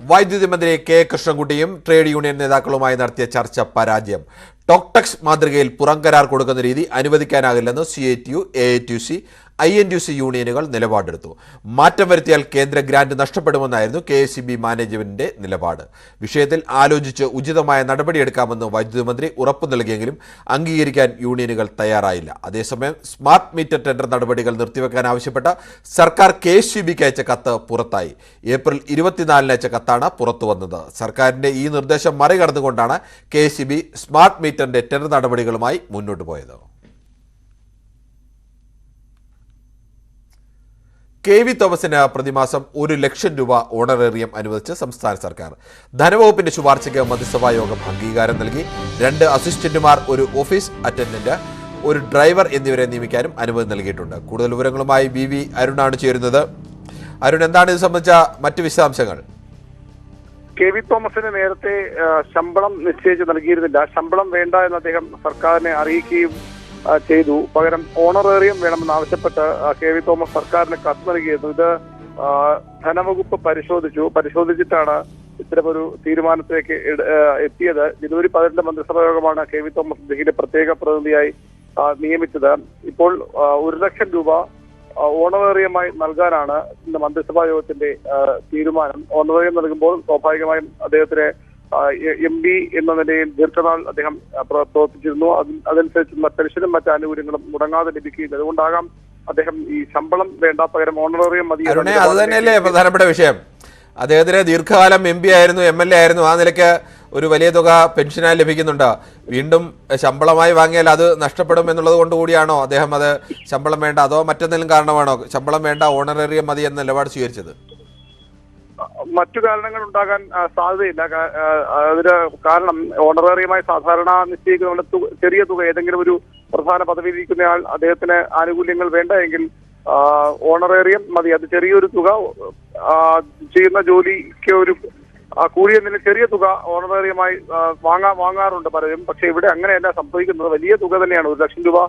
വൈദ്യുതി മന്ത്രി K കൃഷ്ണൻകുട്ടിയും trade union നേതാക്കളുമായി നടത്തിയ ചർച്ച പരാജയം. ടോക്ടക്സ് മാതൃകയിൽ പുറംകരാർ കൊടുക്കുന്ന രീതി അനുവദിക്കാനാകില്ലെന്ന് CITU, AITUC, INTUC യൂണിയനുകൾ നിലപാടെടുത്തു. മാറ്റം വരുത്തിയാൽ കേന്ദ്ര ഗ്രാന്റ് നഷ്ടപ്പെടുമെന്നായിരുന്നു KSEB മാനേജ്മെന്റിന്റെ നിലപാട്. വിഷയത്തിൽ ആലോചിച്ച് ഉചിതമായ നടപടിയെടുക്കാമെന്ന് വൈദ്യുതി മന്ത്രി ഉറപ്പു നൽകിയെങ്കിലും അംഗീകരിക്കാൻ യൂണിയനുകൾ തയ്യാറായില്ല. അതേസമയം സ്മാർട്ട് മീറ്റർ ടെൻഡർ നടപടികൾ നിർത്തിവെക്കാൻ ആവശ്യപ്പെട്ട സർക്കാർ KSEBക്ക് അയച്ച കത്ത് പുറത്തായി. ഏപ്രിൽ 24 അയച്ച കത്താണ് പുറത്തുവന്നത്. സർക്കാരിന്റെ ഈ നിർദ്ദേശം മറികടന്നുകൊണ്ടാണ് KSEB സ്മാർട്ട് മീറ്ററിന്റെ ടെൻഡർ നടപടികളുമായി മുന്നോട്ട് പോയത്. KV തോമസിന് പ്രതിമാസം 1 ലക്ഷം രൂപ ഓണറേറിയം അനുവദിച്ച് സംസ്ഥാന സർക്കാർ. ധനവകുപ്പിന്റെ ശുപാർശയ്ക്ക് മന്ത്രിസഭാ യോഗം അംഗീകാരം നൽകി. 2 അസിസ്റ്റന്റുമാർ, 1 ഓഫീസ് അറ്റൻഡന്റ്, 1 ഡ്രൈവർ എന്നിവരെ നിയമിക്കാനും അനുമതി നൽകിയിട്ടുണ്ട്. കൂടുതൽ വിവരങ്ങളുമായി BV അരുണാണ് ചേരുന്നത്. അരുൺ, എന്താണ് ഇത് സംബന്ധിച്ച മറ്റ് വിശദാംശങ്ങൾ? KV തോമസിന് നേരത്തെ ശമ്പളം നിശ്ചയിച്ച് നൽകിയിരുന്നില്ല. ശമ്പളം വേണ്ട എന്ന് അദ്ദേഹം സർക്കാരിനെ അറിയിക്കുകയും ചെയ്തു. പകരം ഓണറേറിയം വേണമെന്നാവശ്യപ്പെട്ട് KV തോമസ് സർക്കാരിന് കത്ത് നൽകിയിരുന്നു. ഇത് ധനവകുപ്പ് പരിശോധിച്ചിട്ടാണ് ഇത്തരമൊരു തീരുമാനത്തിലേക്ക് എത്തിയത്. ജനുവരി 18 മന്ത്രിസഭാ യോഗമാണ് KV തോമസ് ഡൽഹിയിലെ പ്രത്യേക പ്രതിനിധിയായി നിയമിച്ചത്. ഇപ്പോൾ 1 ലക്ഷം രൂപ ഓണറേറിയമായി നൽകാനാണ് ഇന്ന് മന്ത്രിസഭാ യോഗത്തിന്റെ തീരുമാനം. ഓണറേറിയം നൽകുമ്പോൾ സ്വാഭാവികമായും അദ്ദേഹത്തിന് MP എന്ന നിലയിൽ ദീർഘനാൾ അദ്ദേഹം പ്രവർത്തിച്ചിരുന്നു. അതനുസരിച്ചുള്ള പെൻഷനും മറ്റ് ആനുകൂല്യങ്ങളും മുടങ്ങാതെ ലഭിക്കുകയും അതുകൊണ്ടാകാം അദ്ദേഹം ഈ ശമ്പളം വേണ്ട, പകരം ഓണറേറിയം മതി. അത് തന്നെയല്ലേ പ്രധാനപ്പെട്ട വിഷയം. അദ്ദേഹത്തിന് ദീർഘകാലം MP ആയിരുന്നു, MLA ആയിരുന്നു. ആ നിലയ്ക്ക് ഒരു വലിയ തുക പെൻഷനായി ലഭിക്കുന്നുണ്ട്. വീണ്ടും ശമ്പളമായി വാങ്ങിയാൽ അത് നഷ്ടപ്പെടും എന്നുള്ളത് കൊണ്ട് കൂടിയാണോ അദ്ദേഹം അത് ശമ്പളം വേണ്ട, അതോ മറ്റെന്തെങ്കിലും കാരണമാണോ ശമ്പളം വേണ്ട ഓണറേറിയം മതി എന്ന നിലപാട് സ്വീകരിച്ചത്? മറ്റു കാരണങ്ങൾ ഉണ്ടാകാൻ സാധ്യതയില്ല. അതിന് കാരണം ഓണറേറിയമായി സാധാരണ നിശ്ചയിക്കുന്ന ചെറിയ തുക, ഏതെങ്കിലും ഒരു പ്രധാന പദവിയിരിക്കുന്നയാൾ അദ്ദേഹത്തിന് ആനുകൂല്യങ്ങൾ വേണ്ട എങ്കിൽ ഓണറേറിയം മതി. അത് ചെറിയൊരു തുക, ചെയ്യുന്ന ജോലിക്ക് ഒരു കൂലിയ നില ചെറിയ തുക ഓണറേറിയമായി വാങ്ങാറുണ്ട് പലരും. പക്ഷെ ഇവിടെ അങ്ങനെയല്ല സംഭവിക്കുന്നത്. വലിയ തുക തന്നെയാണ്. 1 ലക്ഷം രൂപ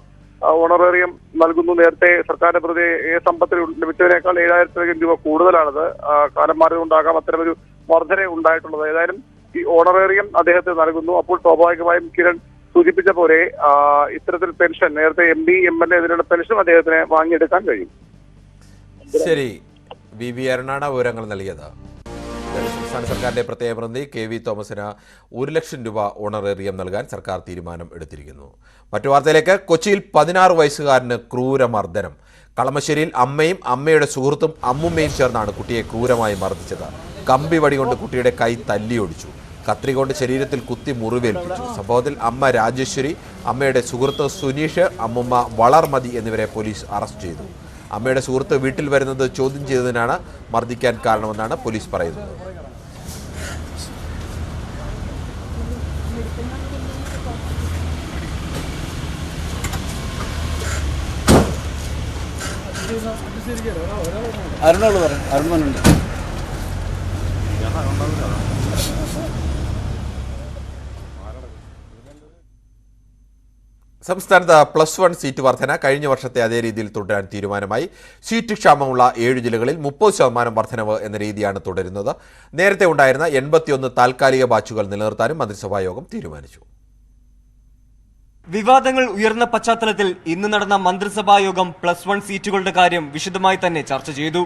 ഓണറേറിയം നൽകുന്നു. നേരത്തെ സർക്കാരിന്റെ പ്രതി സമ്പത്തിൽ ലഭിച്ചതിനേക്കാൾ 7000 രൂപ കൂടുതലാണത്. കാലം മാറിയതുകൊണ്ടാകാം അത്തരമൊരു വർധന ഉണ്ടായിട്ടുള്ളത്. ഏതായാലും ഈ ഓണറേറിയം അദ്ദേഹത്തിന് നൽകുന്നു. അപ്പോൾ സ്വാഭാവികമായും കിരൺ സൂചിപ്പിച്ച പോലെ ഇത്തരത്തിൽ പെൻഷൻ, നേരത്തെ MP, MLA ഇതിനുള്ള പെൻഷൻ അദ്ദേഹത്തിന് വാങ്ങിയെടുക്കാൻ കഴിയും. ശരി, BV അരുണാണ് വിവരങ്ങൾ നൽകിയത്. സംസ്ഥാന സർക്കാരിന്റെ പ്രത്യേക പ്രതിനിധി KV തോമസിന് 1 ലക്ഷം രൂപ ഓണറേറിയം നൽകാൻ സർക്കാർ തീരുമാനം എടുത്തിരിക്കുന്നു. മറ്റു വാർത്തയിലേക്ക്. കൊച്ചിയിൽ 16 വയസ്സുകാരന് ക്രൂരമർദ്ദനം. കളമശ്ശേരിയിൽ അമ്മയും അമ്മയുടെ സുഹൃത്തും അമ്മുമ്മയും ചേർന്നാണ് കുട്ടിയെ ക്രൂരമായി മർദ്ദിച്ചത്. കമ്പി വടി കൊണ്ട് കുട്ടിയുടെ കൈ തല്ലിയൊടിച്ചു. കത്രി കൊണ്ട് ശരീരത്തിൽ കുത്തി മുറിവേൽപ്പിച്ചു. സംഭവത്തിൽ അമ്മ രാജേശ്വരി, അമ്മയുടെ സുഹൃത്ത് സുനീഷ്, അമ്മുമ്മ വളർമതി എന്നിവരെ പോലീസ് അറസ്റ്റ് ചെയ്തു. അമ്മയുടെ സുഹൃത്ത് വീട്ടിൽ വരുന്നത് ചോദ്യം ചെയ്തതിനാണ് മർദ്ദിക്കാൻ കാരണമെന്നാണ് പോലീസ് പറയുന്നത്. സംസ്ഥാനത്ത് +1 സീറ്റ് വർധന കഴിഞ്ഞ വർഷത്തെ അതേ രീതിയിൽ തുടരാൻ തീരുമാനമായി. സീറ്റ് ക്ഷാമമുള്ള 7 ജില്ലകളിൽ 30% വർധനവ് എന്ന രീതിയാണ് തുടരുന്നത്. നേരത്തെ ഉണ്ടായിരുന്ന 81 താൽക്കാലിക ബാച്ചുകൾ നിലനിർത്താനും മന്ത്രിസഭാ യോഗം തീരുമാനിച്ചു. വിവാദങ്ങൾ ഉയർന്ന പശ്ചാത്തലത്തിൽ ഇന്ന് നടന്ന മന്ത്രിസഭാ യോഗം +1 സീറ്റുകളുടെ കാര്യം വിശദമായി തന്നെ ചർച്ച ചെയ്തു.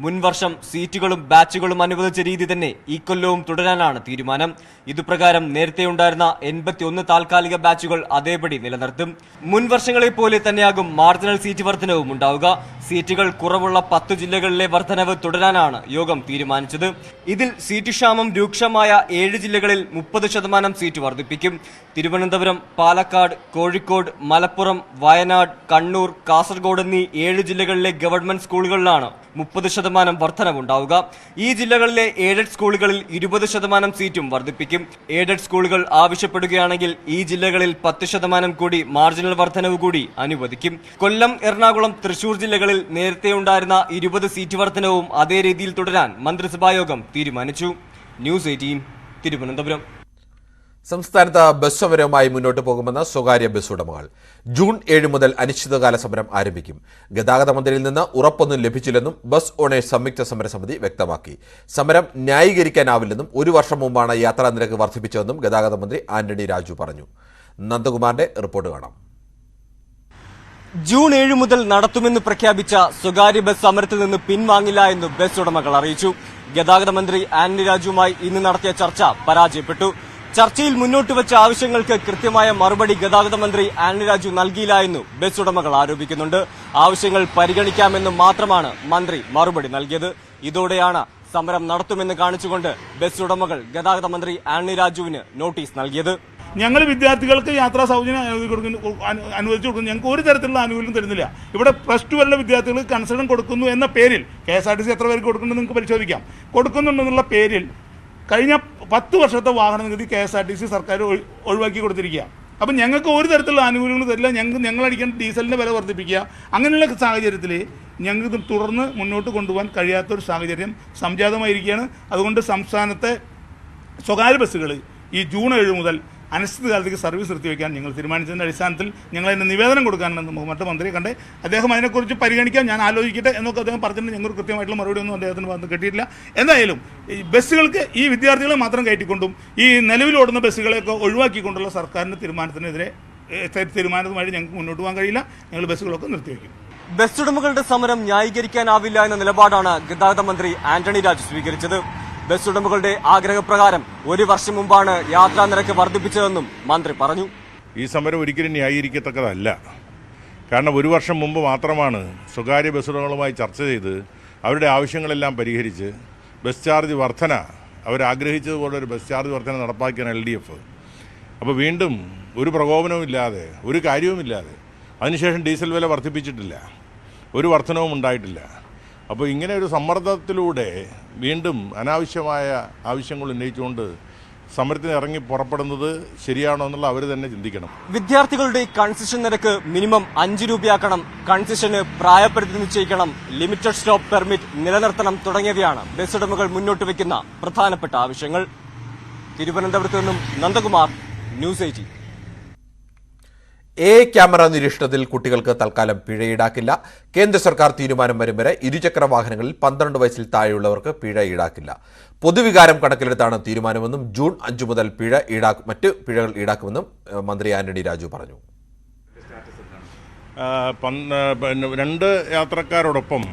മുൻവർഷം സീറ്റുകളും ബാച്ചുകളും അനുവദിച്ച രീതി തന്നെ ഇക്കൊല്ലവും തുടരാനാണ് തീരുമാനം. ഇതുപ്രകാരം നേരത്തെ ഉണ്ടായിരുന്ന 81 താൽക്കാലിക ബാച്ചുകൾ അതേപടി നിലനിർത്തും. മുൻവർഷങ്ങളെ പോലെ തന്നെയാകും മാർജിനൽ സീറ്റ് വർധനവും ഉണ്ടാവുക. സീറ്റുകൾ കുറവുള്ള 10 ജില്ലകളിലെ വർധനവ് തുടരാനാണ് യോഗം തീരുമാനിച്ചത്. ഇതിൽ സീറ്റ് ക്ഷാമം രൂക്ഷമായ 7 ജില്ലകളിൽ 30% സീറ്റ് വർദ്ധിപ്പിക്കും. തിരുവനന്തപുരം, പാലക്കാട്, കോഴിക്കോട്, മലപ്പുറം, വയനാട്, കണ്ണൂർ, കാസർഗോഡ് എന്നീ 7 ജില്ലകളിലെ ഗവൺമെന്റ് സ്കൂളുകളിലാണ് 30% വർധനവുണ്ടാവുക. ഈ ജില്ലകളിലെ എയ്ഡഡ് സ്കൂളുകളിൽ 20% സീറ്റും വർദ്ധിപ്പിക്കും. എയ്ഡഡ് സ്കൂളുകൾ ആവശ്യപ്പെടുകയാണെങ്കിൽ ഈ ജില്ലകളിൽ 10% കൂടി മാർജിനൽ വർധനവ് കൂടി അനുവദിക്കും. കൊല്ലം, എറണാകുളം, തൃശൂർ ജില്ലകളിൽ നേരത്തെ ഉണ്ടായിരുന്ന 20 സീറ്റ് വർധനവും അതേ രീതിയിൽ തുടരാൻ മന്ത്രിസഭായോഗം തീരുമാനിച്ചു. ന്യൂസ് 18 തിരുവനന്തപുരം. സംസ്ഥാനത്ത് ബസ് സമരവുമായി മുന്നോട്ട് പോകുമെന്ന് സ്വകാര്യ ബസ് ഉടമകൾ. ജൂൺ 7 മുതൽ അനിശ്ചിതകാല സമരം ആരംഭിക്കും. ഗതാഗത മന്ത്രിയിൽ നിന്ന് ഉറപ്പൊന്നും ലഭിച്ചില്ലെന്നും ബസ് ഓണേഴ്സ് സംയുക്ത സമരസമിതി വ്യക്തമാക്കി. സമരം ന്യായീകരിക്കാനാവില്ലെന്നും 1 വർഷം മുമ്പാണ് യാത്രാ നിരക്ക് വർദ്ധിപ്പിച്ചതെന്നും ഗതാഗത മന്ത്രി ആന്റണി രാജു പറഞ്ഞു. നന്ദകുമാറിന്റെ റിപ്പോർട്ട് കാണാം. ജൂൺ 7 മുതൽ നടത്തുമെന്ന് പ്രഖ്യാപിച്ച സ്വകാര്യ ബസ് സമരത്തിൽ നിന്ന് പിൻവാങ്ങില്ല എന്ന് ബസ് ഉടമകൾ അറിയിച്ചു. ഗതാഗത മന്ത്രി ആന്റണി രാജുവുമായി ഇന്ന് നടത്തിയ ചർച്ച പരാജയപ്പെട്ടു. ചർച്ചയിൽ മുന്നോട്ട് വെച്ച ആവശ്യങ്ങൾക്ക് കൃത്യമായ മറുപടി ഗതാഗത മന്ത്രി ആന്റണി രാജു നൽകിയില്ല എന്നു ബസ് ഉടമകൾ ആരോപിക്കുന്നുണ്ട്. ആവശ്യങ്ങൾ പരിഗണിക്കാമെന്ന് മാത്രമാണ് മന്ത്രി മറുപടി നൽകിയത്. ഇതോടെയാണ് സമരം നടത്തുമെന്ന് കാണിച്ചുകൊണ്ട് ബസ് ഉടമകൾ ഗതാഗത മന്ത്രി ആന്റണി രാജുവിന് നോട്ടീസ് നൽകിയത്. ഞങ്ങൾ വിദ്യാർത്ഥികൾക്ക് യാത്രാ സൗജന്യം അനുവദിച്ചു കൊടുക്കുന്നു. ഞങ്ങൾക്ക് ഒരു തരത്തിലുള്ള ആനുകൂല്യം തരുന്നില്ല. ഇവിടെ +2 വരെയുള്ള വിദ്യാർത്ഥികൾക്ക് കൺസെഷൻ കൊടുക്കുന്നു എന്ന പേരിൽ KSRTC എത്ര പേർക്ക് കൊടുക്കുന്നുണ്ടെന്ന് നിങ്ങൾക്ക് പരിശോധിക്കാം. കൊടുക്കുന്നുണ്ടെന്നുള്ള പേരിൽ കഴിഞ്ഞ 10 വർഷത്തെ വാഹന നികുതി KSRTC സർക്കാർ ഒഴിവാക്കി കൊടുത്തിരിക്കുക. അപ്പം ഞങ്ങൾക്ക് ഒരു തരത്തിലുള്ള ആനുകൂല്യങ്ങൾ തരില്ല. ഞങ്ങളടിക്കേണ്ട ഡീസലിൻ്റെ വില വർദ്ധിപ്പിക്കുക. അങ്ങനെയുള്ള സാഹചര്യത്തിൽ ഞങ്ങൾക്ക് തുടർന്ന് മുന്നോട്ട് കൊണ്ടുപോകാൻ കഴിയാത്തൊരു സാഹചര്യം സംജാതമായിരിക്കുകയാണ്. അതുകൊണ്ട് സംസ്ഥാനത്തെ സ്വകാര്യ ബസ്സുകൾ ഈ ജൂൺ 7 മുതൽ അനിശ്ചിതകാലത്തേക്ക് സർവീസ് നിർത്തിവെക്കാൻ ഞങ്ങൾ തീരുമാനിച്ചതിൻ്റെ അടിസ്ഥാനത്തിൽ ഞങ്ങൾ അതിന് നിവേദനം കൊടുക്കാനെന്ന് ബഹുമാനപ്പെട്ട മന്ത്രിയെ കണ്ട് അദ്ദേഹം അതിനെക്കുറിച്ച് പരിഗണിക്കാൻ ഞാൻ ആലോചിക്കട്ടെ എന്നൊക്കെ അദ്ദേഹം പറഞ്ഞിട്ടുണ്ട്. ഞങ്ങൾക്ക് കൃത്യമായിട്ടുള്ള മറുപടി ഒന്നും അദ്ദേഹത്തിന് ഭാഗത്ത് കിട്ടിയിട്ടില്ല. എന്തായാലും ഈ ബസ്സുകൾക്ക് ഈ വിദ്യാർത്ഥികളെ മാത്രം കയറ്റിക്കൊണ്ടും ഈ നിലവിലോടുന്ന ബസ്സുകളെയൊക്കെ ഒഴിവാക്കിക്കൊണ്ടുള്ള സർക്കാരിൻ്റെ തീരുമാനവുമായി ഞങ്ങൾക്ക് മുന്നോട്ട് പോകാൻ കഴിയില്ല. ഞങ്ങൾ ബസ്സുകളൊക്കെ നിർത്തിവെക്കും. ബസ് ഉടമകളുടെ സമരം ന്യായീകരിക്കാനാവില്ല എന്ന നിലപാടാണ് ഗതാഗത മന്ത്രി ആന്റണി രാജു സ്വീകരിച്ചത്. ബസ് ഉടമകളുടെ ആഗ്രഹപ്രകാരം 1 വർഷം മുമ്പാണ് യാത്രാ നിരക്ക് വർദ്ധിപ്പിച്ചതെന്നും മന്ത്രി പറഞ്ഞു. ഈ സമരം ഒരിക്കലും ന്യായീകരിക്കത്തക്കതല്ല. കാരണം 1 വർഷം മുമ്പ് മാത്രമാണ് സ്വകാര്യ ബസ് ഉടമകളുമായി ചർച്ച ചെയ്ത് അവരുടെ ആവശ്യങ്ങളെല്ലാം പരിഹരിച്ച് ബസ് ചാർജ് വർധന അവരാഗ്രഹിച്ചതുപോലെ ഒരു ബസ് ചാർജ് വർധന നടപ്പാക്കിയാണ് LDF. അപ്പോൾ വീണ്ടും ഒരു പ്രകോപനവും ഇല്ലാതെ ഒരു കാര്യവുമില്ലാതെ അതിനുശേഷം ഡീസൽ വില വർദ്ധിപ്പിച്ചിട്ടില്ല, ഒരു വർധനവും ഉണ്ടായിട്ടില്ല. അപ്പോൾ ഇങ്ങനെ ഒരു സമ്മർദ്ദത്തിലൂടെ വീണ്ടും അനാവശ്യമായ ആവശ്യങ്ങൾ ഉന്നയിച്ചുകൊണ്ട് സമരത്തിന് ഇറങ്ങി പുറപ്പെടുന്നത് ശരിയാണോ എന്നുള്ള അവർ തന്നെ ചിന്തിക്കണം. വിദ്യാർത്ഥികളുടെ കൺസെഷൻ നിരക്ക് മിനിമം 5 രൂപയാക്കണം, കൺസെഷന് പ്രായപരിധി നിശ്ചയിക്കണം, ലിമിറ്റഡ് സ്റ്റോപ്പ് പെർമിറ്റ് നിലനിർത്തണം തുടങ്ങിയവയാണ് ബസ് ഉടമകൾ മുന്നോട്ട് വയ്ക്കുന്ന പ്രധാനപ്പെട്ട ആവശ്യങ്ങൾ. തിരുവനന്തപുരത്ത് നിന്നും നന്ദകുമാർ, ന്യൂസ് 18. ക്യാമറ നിരീക്ഷണത്തിൽ കുട്ടികൾക്ക് തൽക്കാലം പിഴ ഈടാക്കില്ല. കേന്ദ്ര സർക്കാർ തീരുമാനം വരും വരെ ഇരുചക്ര വാഹനങ്ങളിൽ 12 വയസ്സിൽ താഴെയുള്ളവർക്ക് പിഴ ഈടാക്കില്ല. പൊതുവികാരം കണക്കിലെടുത്താണ് തീരുമാനമെന്നും ജൂൺ 5 മുതൽ മറ്റ് പിഴകൾ ഈടാക്കുമെന്നും മന്ത്രി ആന്റണി രാജു പറഞ്ഞു. 2 യാത്രക്കാരോടൊപ്പം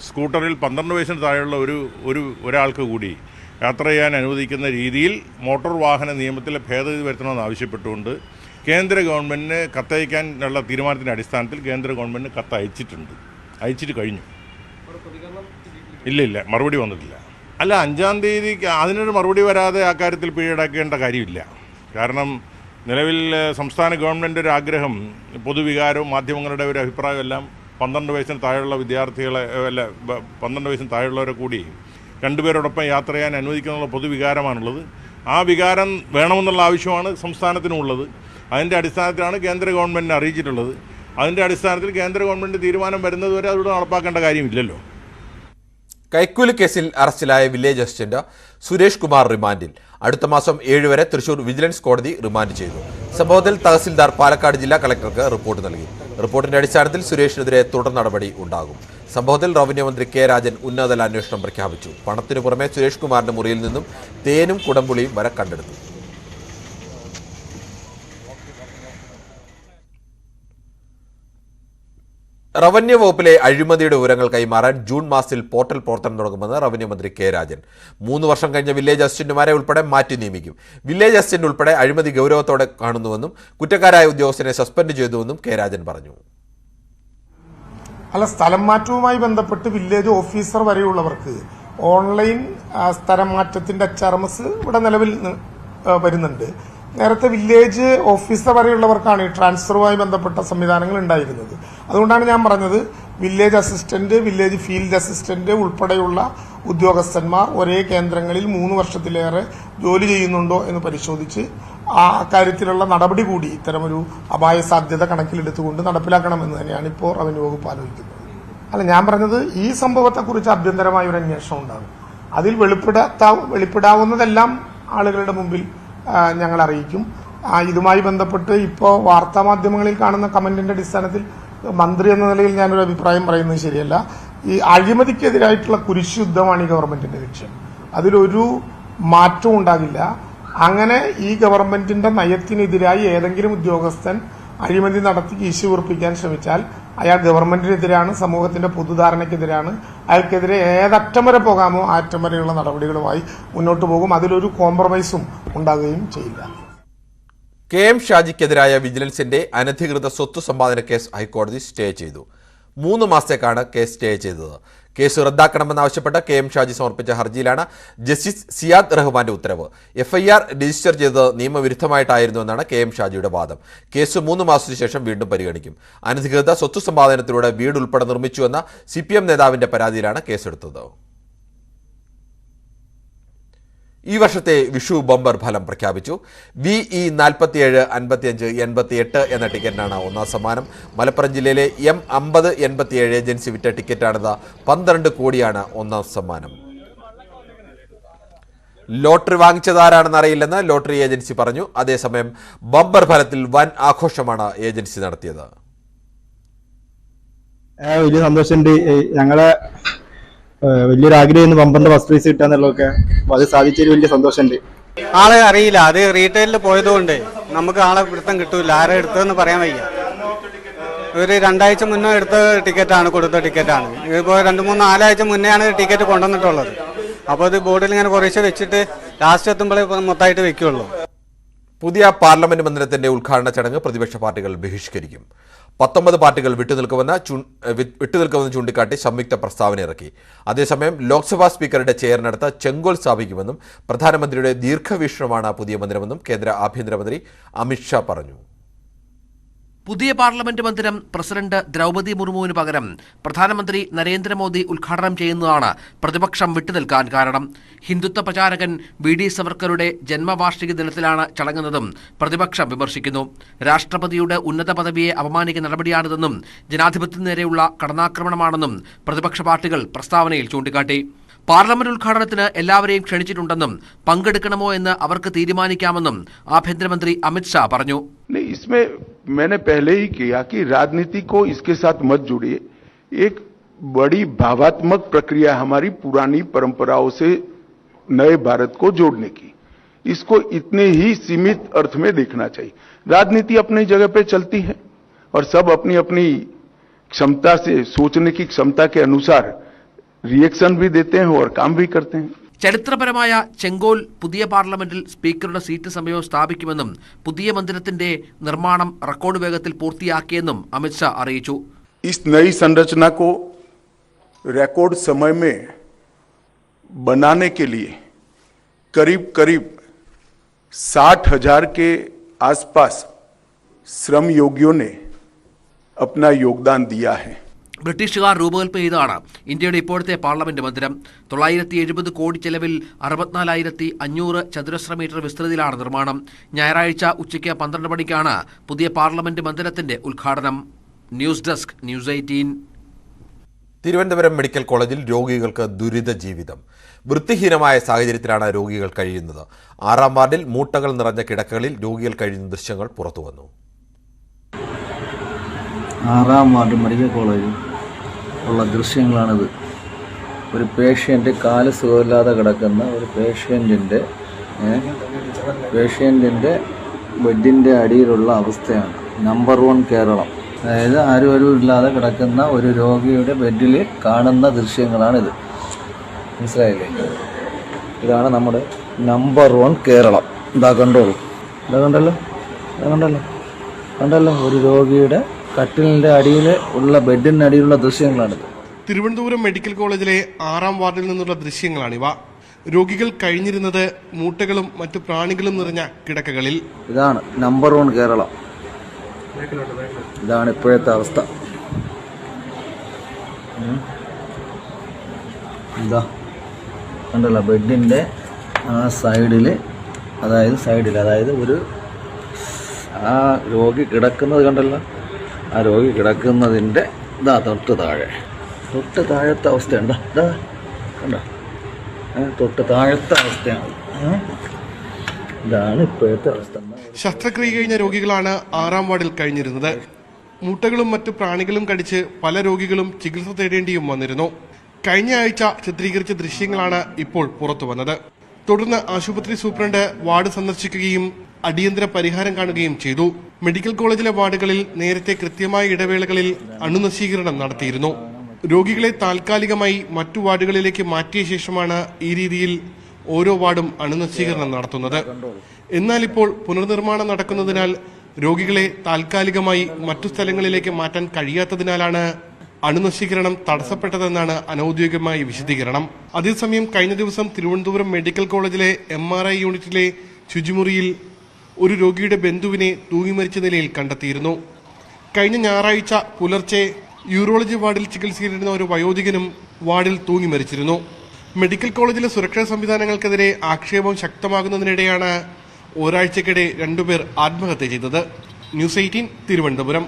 സ്കൂട്ടറിൽ 12 വയസ്സിന് താഴെയുള്ള ഒരാൾക്ക് കൂടി യാത്ര ചെയ്യാൻ അനുവദിക്കുന്ന രീതിയിൽ മോട്ടോർ വാഹന നിയമത്തിലെ ഭേദഗതി വരുത്തണമെന്ന് ആവശ്യപ്പെട്ടുകൊണ്ട് കേന്ദ്ര ഗവൺമെൻറ്റിന് കത്തയക്കാനുള്ള തീരുമാനത്തിൻ്റെ അടിസ്ഥാനത്തിൽ കേന്ദ്ര ഗവൺമെൻറ്റിന് കത്ത് അയച്ചിട്ട് കഴിഞ്ഞു. ഇല്ല, മറുപടി വന്നിട്ടില്ല. അല്ല, 5-ാം തീയതി അതിനൊരു മറുപടി വരാതെ ആ കാര്യത്തിൽ പിഴയടക്കേണ്ട കാര്യമില്ല. കാരണം നിലവിൽ സംസ്ഥാന ഗവൺമെൻറ് ഒരു ആഗ്രഹം, പൊതുവികാരവും മാധ്യമങ്ങളുടെ ഒരു അഭിപ്രായം എല്ലാം 12 വയസ്സിന് താഴെയുള്ള വിദ്യാർത്ഥികളെ 12 വയസ്സിന് താഴെയുള്ളവരെ കൂടി 2 പേരോടൊപ്പം യാത്ര ചെയ്യാൻ അനുവദിക്കാനുള്ള പൊതുവികാരമാണുള്ളത്. ആ വികാരം വേണമെന്നുള്ള ആവശ്യമാണ് സംസ്ഥാനത്തിനുമുള്ളത്. അതിൻ്റെ അടിസ്ഥാനത്തിലാണ് കേന്ദ്ര ഗവൺമെൻറ്റിനെ അറിയിച്ചിട്ടുള്ളത്. അതിൻ്റെ അടിസ്ഥാനത്തിൽ കേന്ദ്ര ഗവൺമെൻറ് തീരുമാനം വരുന്നതുവരെ അതിലൂടെ നടപ്പാക്കേണ്ട കാര്യമില്ലല്ലോ. കൈക്കൂലി കേസിൽ അറസ്റ്റിലായ വില്ലേജ് അസിസ്റ്റന്റ് സുരേഷ് കുമാർ റിമാൻഡിൽ. അടുത്ത മാസം 7 വരെ തൃശൂർ വിജിലൻസ് കോടതി റിമാൻഡ് ചെയ്തു. സംഭവത്തിൽ തഹസിൽദാർ പാലക്കാട് ജില്ലാ കളക്ടർക്ക് റിപ്പോർട്ട് നൽകി. റിപ്പോർട്ടിന്റെ അടിസ്ഥാനത്തിൽ സുരേഷിനെതിരെ തുടർ നടപടി ഉണ്ടാകും. സംഭവത്തിൽ റവന്യൂ മന്ത്രി കെ രാജൻ ഉന്നതതല അന്വേഷണം പ്രഖ്യാപിച്ചു. പണത്തിനു പുറമെ സുരേഷ് കുമാറിന്റെ മുറിയിൽ നിന്നും തേനും കുടംപുളിയും വരെ കണ്ടെടുത്തു. റവന്യൂ വകുപ്പിലെ അഴിമതിയുടെ വിവരങ്ങൾ കൈമാറാൻ ജൂൺ മാസത്തിൽ പോർട്ടൽ പ്രവർത്തനം തുടങ്ങുമെന്ന് റവന്യൂ മന്ത്രി കെ രാജൻ. 3 വർഷം കഴിഞ്ഞ വില്ലേജ് അസിസ്റ്റന്റുമാരെ ഉൾപ്പെടെ മാറ്റി നിയമിക്കും. വില്ലേജ് അസിസ്റ്റന്റ് ഉൾപ്പെടെ അഴിമതി ഗൗരവത്തോടെ കാണുന്നുവെന്നും കുറ്റക്കാരായ ഉദ്യോഗസ്ഥരെ സസ്പെൻഡ് ചെയ്തുവെന്നും കെ രാജൻ പറഞ്ഞു. അല്ല, സ്ഥലം മാറ്റവുമായി ബന്ധപ്പെട്ട് വില്ലേജ് ഓഫീസർ വരെയുള്ളവർക്ക് ഓൺലൈൻ സ്ഥലം മാറ്റത്തിന്റെ HRMS ഇവിടെ നിലവിൽ വരുന്നുണ്ട്. നേരത്തെ വില്ലേജ് ഓഫീസർ വരെയുള്ളവർക്കാണ് ഈ ട്രാൻസ്ഫറുമായി ബന്ധപ്പെട്ട സംവിധാനങ്ങൾ ഉണ്ടായിരുന്നത്. അതുകൊണ്ടാണ് ഞാൻ പറഞ്ഞത്, village assistant, village field assistant ഉൾപ്പെടെയുള്ള ഉദ്യോഗസ്ഥന്മാർ ഒരേ കേന്ദ്രങ്ങളിൽ 3 വർഷത്തിലേറെ ജോലി ചെയ്യുന്നുണ്ടോ എന്ന് പരിശോധിച്ച് ആ കാര്യത്തിലുള്ള നടപടി കൂടി ഇത്തരമൊരു അപായ സാധ്യത കണക്കിലെടുത്തുകൊണ്ട് നടപ്പിലാക്കണമെന്ന് തന്നെയാണ് ഇപ്പോൾ റവന്യൂ വകുപ്പ് ആലോചിക്കുന്നത്. അല്ല, ഞാൻ പറഞ്ഞത് ഈ സംഭവത്തെക്കുറിച്ച് ആഭ്യന്തരമായ ഒരു അന്വേഷണം ഉണ്ടാകും. അതിൽ വെളിപ്പെടാവുന്നതെല്ലാം ആളുകളുടെ മുമ്പിൽ ഞങ്ങൾ അറിയിക്കും. ഇതുമായി ബന്ധപ്പെട്ട് ഇപ്പോൾ വാർത്താമാധ്യമങ്ങളിൽ കാണുന്ന കമന്റിന്റെ അടിസ്ഥാനത്തിൽ മന്ത്രി എന്ന നിലയിൽ ഞാനൊരു അഭിപ്രായം പറയുന്നത് ശരിയല്ല. ഈ അഴിമതിക്കെതിരായിട്ടുള്ള കുരിശുദ്ധമാണ് ഈ ഗവൺമെന്റിന്റെ ലക്ഷ്യം. അതിലൊരു മാറ്റവും ഉണ്ടാകില്ല. അങ്ങനെ ഈ ഗവൺമെന്റിന്റെ നയത്തിനെതിരായി ഏതെങ്കിലും ഉദ്യോഗസ്ഥൻ അഴിമതി നടത്തി കീശു ഉറപ്പിക്കാൻ ശ്രമിച്ചാൽ അയാൾ ഗവൺമെന്റിനെതിരാണ്, സമൂഹത്തിന്റെ പൊതുധാരണയ്ക്കെതിരാണ്. അയാൾക്കെതിരെ ഏതറ്റം വരെ പോകാമോ ആ അറ്റം വരെയുള്ള നടപടികളുമായി മുന്നോട്ട് പോകും. അതിലൊരു കോംപ്രമൈസും ഉണ്ടാകുകയും ചെയ്യില്ല. KM ഷാജിക്കെതിരായ വിജിലൻസിന്റെ അനധികൃത സ്വത്ത് സമ്പാദന കേസ് ഹൈക്കോടതി സ്റ്റേ ചെയ്തു. 3 മാസത്തേക്കാണ് കേസ് സ്റ്റേ ചെയ്തത്. കേസ് റദ്ദാക്കണമെന്നാവശ്യപ്പെട്ട് KM ഷാജി സമർപ്പിച്ച ഹർജിയിലാണ് ജസ്റ്റിസ് സിയാദ് റഹ്മാന്റെ ഉത്തരവ്. FIR രജിസ്റ്റർ ചെയ്തത് നിയമവിരുദ്ധമായിട്ടായിരുന്നുവെന്നാണ് KM ഷാജിയുടെ വാദം. കേസ് 3 മാസത്തിനു ശേഷം വീണ്ടും പരിഗണിക്കും. അനധികൃത സ്വത്ത് സമ്പാദനത്തിലൂടെ വീട് ഉൾപ്പെടെ നിർമ്മിച്ചുവെന്ന CPM നേതാവിന്റെ പരാതിയിലാണ് കേസെടുത്തത്. ഈ വർഷത്തെ വിഷു ബമ്പർ ഫലം പ്രഖ്യാപിച്ചു. VE 47 55 88 എന്ന ടിക്കറ്റിനാണ് ഒന്നാം സമ്മാനം. മലപ്പുറം ജില്ലയിലെ M50 87 ഏജൻസി വിറ്റ ടിക്കറ്റാണിത്. 12 കോടിയാണ് ഒന്നാം സമ്മാനം. ലോട്ടറി വാങ്ങിച്ചതാരാണെന്ന് അറിയില്ലെന്ന് ലോട്ടറി ഏജൻസി പറഞ്ഞു. അതേസമയം ബമ്പർ ഫലത്തിൽ വൻ ആഘോഷമാണ് ഏജൻസി നടത്തിയത്. വലിയ സന്തോഷമുണ്ട്. ഞങ്ങളെ വലിയൊരു ആഗ്രഹം ബമ്പറിന്റെ ഫസ്റ്റ് പ്രൈസ് കിട്ടാന്നുള്ളതൊക്കെ അത് സാധിച്ചതിൽ വലിയ സന്തോഷമുണ്ട്. ആളെ അറിയില്ല, അത് റീറ്റെയിലിൽ പോയതുകൊണ്ട് നമുക്ക് ആളെ പിടുത്തം കിട്ടൂല. ആരെ എടുത്തതെന്ന് പറയാൻ വയ്യ. ഒരു 2 ആഴ്ച മുന്നേ എടുത്ത ടിക്കറ്റാണ്, കൊടുത്ത ടിക്കറ്റാണ്. ഇപ്പോൾ 2-3 4 ആഴ്ച മുന്നെയാണ് ടിക്കറ്റ് കൊണ്ടുവന്നിട്ടുള്ളത്. അപ്പോൾ അത് ബോർഡിൽ ഇങ്ങനെ കുറേശ്ശെ വെച്ചിട്ട് ലാസ്റ്റ് എത്തുമ്പോഴേ മൊത്തമായിട്ട് വെക്കുകയുള്ളൂ. പുതിയ പാർലമെന്റ് മന്ദിരത്തിന്റെ ഉദ്ഘാടന ചടങ്ങ് പ്രതിപക്ഷ പാർട്ടികൾ ബഹിഷ്കരിക്കും. 19 പാർട്ടികൾ വിട്ടുനിൽക്കുമെന്ന് ചൂണ്ടിക്കാട്ടി സംയുക്ത പ്രസ്താവന ഇറക്കി. അതേസമയം ലോക്സഭാ സ്പീക്കറുടെ ചെയറിനടുത്ത് ചെങ്കോൽ സ്ഥാപിക്കുമെന്നും പ്രധാനമന്ത്രിയുടെ ദീർഘവീക്ഷണമാണ് പുതിയ മന്ദിരമെന്നും കേന്ദ്ര ആഭ്യന്തരമന്ത്രി അമിത്ഷാ പറഞ്ഞു. പുതിയ പാർലമെന്റ് മന്ദിരം പ്രസിഡന്റ് ദ്രൗപദി മുർമുവിന് പകരം പ്രധാനമന്ത്രി നരേന്ദ്രമോദി ഉദ്ഘാടനം ചെയ്യുന്നതാണ് പ്രതിപക്ഷം വിട്ടുനിൽക്കാൻ കാരണം. ഹിന്ദുത്വ പ്രചാരകൻ VD സവർക്കറുടെ ജന്മവാർഷിക ദിനത്തിലാണ് ചടങ്ങെന്നതും പ്രതിപക്ഷം വിമർശിക്കുന്നു. രാഷ്ട്രപതിയുടെ ഉന്നത പദവിയെ അപമാനിക്കുന്ന നടപടിയാണിതെന്നും ജനാധിപത്യത്തിന് നേരെയുള്ള കടന്നാക്രമണമാണെന്നും പ്രതിപക്ഷ പാർട്ടികൾ പ്രസ്താവനയിൽ ചൂണ്ടിക്കാട്ടി. പാർലമെന്റ് ഉദ്ഘാടനത്തിന് എല്ലാവരെയും ക്ഷണിച്ചിട്ടുണ്ടെന്നും പങ്കെടുക്കണമോ എന്ന് അവർക്ക് തീരുമാനിക്കാമെന്നും ആഭ്യന്തരമന്ത്രി അമിത്ഷാ പറഞ്ഞു. इसमें मैंने पहले ही किया कि राजनीति को इसके साथ मत जोड़िए. एक बड़ी भावात्मक प्रक्रिया हमारी पुरानी परंपराओं से नए भारत को जोड़ने की. इसको इतने ही सीमित अर्थ में देखना चाहिए. राजनीति अपनी जगह पे चलती है और सब अपनी अपनी क्षमता से, सोचने की क्षमता के अनुसार रिएक्शन भी देते हैं और काम भी करते हैं. ചരിത്രപരമായ ചെങ്കോൽ പുതിയ പാർലമെന്റിൽ സ്പീക്കറുടെ സീറ്റ് സമയവും സ്ഥാപിക്കുമെന്നും പുതിയ മന്ദിരത്തിന്റെ നിർമ്മാണം റെക്കോർഡ് വേഗത്തിൽ പൂർത്തിയാക്കിയെന്നും അമിത്ഷാ അറിയിച്ചു. इस नई संरचना को रिकॉर्ड समय में बनाने के लिए करीब 60,000 के आसपास श्रम योगियों ने अपना योगदान दिया है. ബ്രിട്ടീഷുകാർ രൂപകൽപ്പന ചെയ്താണ് ഇന്ത്യയുടെ ഇപ്പോഴത്തെ പാർലമെന്റ് മന്ദിരം. 970 കോടി ചെലവിൽ 64,500 ചതുരശ്ര മീറ്റർ വിസ്തൃതിയിലാണ് നിർമ്മാണം. ഞായറാഴ്ച ഉച്ചയ്ക്ക് 12 മണിക്കാണ് പുതിയ പാർലമെന്റ് മന്ദിരത്തിന്റെ ഉദ്ഘാടനം. News desk, news 18. Thiruvananthapuram medical കോളേജിൽ രോഗികൾക്ക് ദുരിത ജീവിതം. വൃത്തിഹീനമായ സാഹചര്യത്തിലാണ് രോഗികൾ കഴിയുന്നത്. 6-ാം വാർഡിൽ മൂട്ടകൾ നിറഞ്ഞ കിടക്കകളിൽ രോഗികൾ കഴിയുന്ന ദൃശ്യങ്ങൾ പുറത്തുവന്നു. 6-ാം വാർഡ് മെഡിക്കൽ കോളേജിൽ ഉള്ള ദൃശ്യങ്ങളാണിത്. ഒരു പേഷ്യൻ്റ് കാല് സുഖമില്ലാതെ കിടക്കുന്ന ഒരു പേഷ്യൻറ്റിൻ്റെ ബെഡിൻ്റെ അടിയിലുള്ള അവസ്ഥയാണ്. നമ്പർ 1 കേരളം. അതായത് ആരും ഇല്ലാതെ കിടക്കുന്ന ഒരു രോഗിയുടെ ബെഡിൽ കാണുന്ന ദൃശ്യങ്ങളാണിത്. മനസ്സിലായില്ലേ? ഇതാണ് നമ്മുടെ നമ്പർ 1 കേരളം. ഇതാ കണ്ടോളൂ. കണ്ടല്ലോ ഒരു രോഗിയുടെ കട്ടിലിൻ്റെ അടിയിൽ ഉള്ള ബെഡിനടിയിലുള്ള ദൃശ്യങ്ങളാണിത്. തിരുവനന്തപുരം മെഡിക്കൽ കോളേജിലെ 6-ാം വാർഡിൽ നിന്നുള്ള ദൃശ്യങ്ങളാണിവ. രോഗികൾ കഴിഞ്ഞിരുന്നത് മൂട്ടകളും മറ്റു പ്രാണികളും നിറഞ്ഞ കിടക്കകളിൽ. ഇതാണ് നമ്പർ 1 കേരളം. ഇതാണ് ഇപ്പോഴത്തെ അവസ്ഥ. എന്താ കണ്ടല്ലോ ബെഡിൻ്റെ ആ സൈഡിൽ, അതായത് ഒരു ആ രോഗി കിടക്കുന്നത് കണ്ടല്ലോ. ആ രോഗി കിടക്കുന്നതിൻ്റെ തൊട്ട് താഴത്തെ അവസ്ഥയുണ്ട്. കണ്ടോ, തൊട്ട് താഴത്തെ അവസ്ഥയാണ്. ഇതാണ് ഇപ്പോഴത്തെ അവസ്ഥ. ശസ്ത്രക്രിയ കഴിഞ്ഞ രോഗികളാണ് 6-ാം വാർഡിൽ കഴിഞ്ഞിരുന്നത്. മൂട്ടകളും മറ്റു പ്രാണികളും കടിച്ച് പല രോഗികളും ചികിത്സ തേടേണ്ടിയും വന്നിരുന്നു. കഴിഞ്ഞ ആഴ്ച ചിത്രീകരിച്ച ദൃശ്യങ്ങളാണ് ഇപ്പോൾ പുറത്തു വന്നത്. തുടർന്ന് ആശുപത്രി സൂപ്രണ്ട് വാർഡ് സന്ദർശിക്കുകയും അടിയന്തര പരിഹാരം കാണുകയും ചെയ്തു. മെഡിക്കൽ കോളേജിലെ വാർഡുകളിൽ നേരത്തെ കൃത്യമായ ഇടവേളകളിൽ അണുനശീകരണം നടത്തിയിരുന്നു. രോഗികളെ താൽക്കാലികമായി മറ്റു വാർഡുകളിലേക്ക് മാറ്റിയ ശേഷമാണ് ഈ രീതിയിൽ ഓരോ വാർഡും അണുനശീകരണം നടത്തുന്നത്. എന്നാൽ ഇപ്പോൾ പുനർനിർമ്മാണം നടക്കുന്നതിനാൽ രോഗികളെ താൽക്കാലികമായി മറ്റു സ്ഥലങ്ങളിലേക്ക് മാറ്റാൻ കഴിയാത്തതിനാലാണ് അണുനശീകരണം തടസ്സപ്പെട്ടതെന്നാണ് അനൌദ്യോഗികമായ വിശദീകരണം. അതേസമയം കഴിഞ്ഞ ദിവസം തിരുവനന്തപുരം മെഡിക്കൽ കോളേജിലെ MRI യൂണിറ്റിലെ ശുചിമുറിയിൽ ഒരു രോഗിയുടെ ബന്ധുവിനെ തൂങ്ങിമരിച്ച നിലയിൽ കണ്ടെത്തിയിരുന്നു. കഴിഞ്ഞ ഞായറാഴ്ച പുലർച്ചെ യൂറോളജി വാർഡിൽ ചികിത്സയിലിരുന്ന ഒരു വയോധികനും വാർഡിൽ തൂങ്ങിമരിച്ചിരുന്നു. മെഡിക്കൽ കോളേജിലെ സുരക്ഷാ സംവിധാനങ്ങൾക്കെതിരെ ആക്ഷേപം ശക്തമാകുന്നതിനിടെയാണ് ഒരാഴ്ചക്കിടെ 2 പേർ ആത്മഹത്യ ചെയ്തത്. ന്യൂസ് 18 തിരുവനന്തപുരം.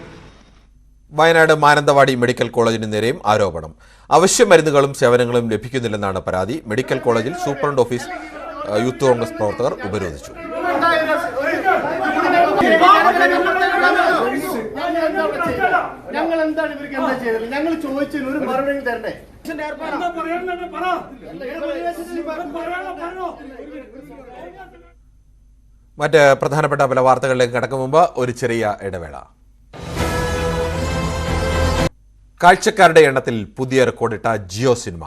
വയനാട് മാനന്തവാടി മെഡിക്കൽ കോളേജിന് നേരെയും ആരോപണം. അവശ്യ മരുന്നുകളും സേവനങ്ങളും ലഭിക്കുന്നില്ലെന്നാണ് പരാതി. മെഡിക്കൽ കോളേജിൽ സൂപ്രണ്ട് ഓഫീസ് യൂത്ത് കോൺഗ്രസ് പ്രവർത്തകർ ഉപരോധിച്ചു. ഞങ്ങൾ എന്താണ് ഇവർക്ക് എന്താ ചെയ്തത്? ഞങ്ങൾ ചോദിച്ചതിന് ഒരു മറുപടി തരണ്ടേ? മറ്റ് പ്രധാനപ്പെട്ട പല വാർത്തകളിലേക്ക് കടക്കും മുമ്പ് ഒരു ചെറിയ ഇടവേള. കാഴ്ചക്കാരുടെ എണ്ണത്തിൽ പുതിയ റെക്കോർഡിട്ട ജിയോ സിനിമ.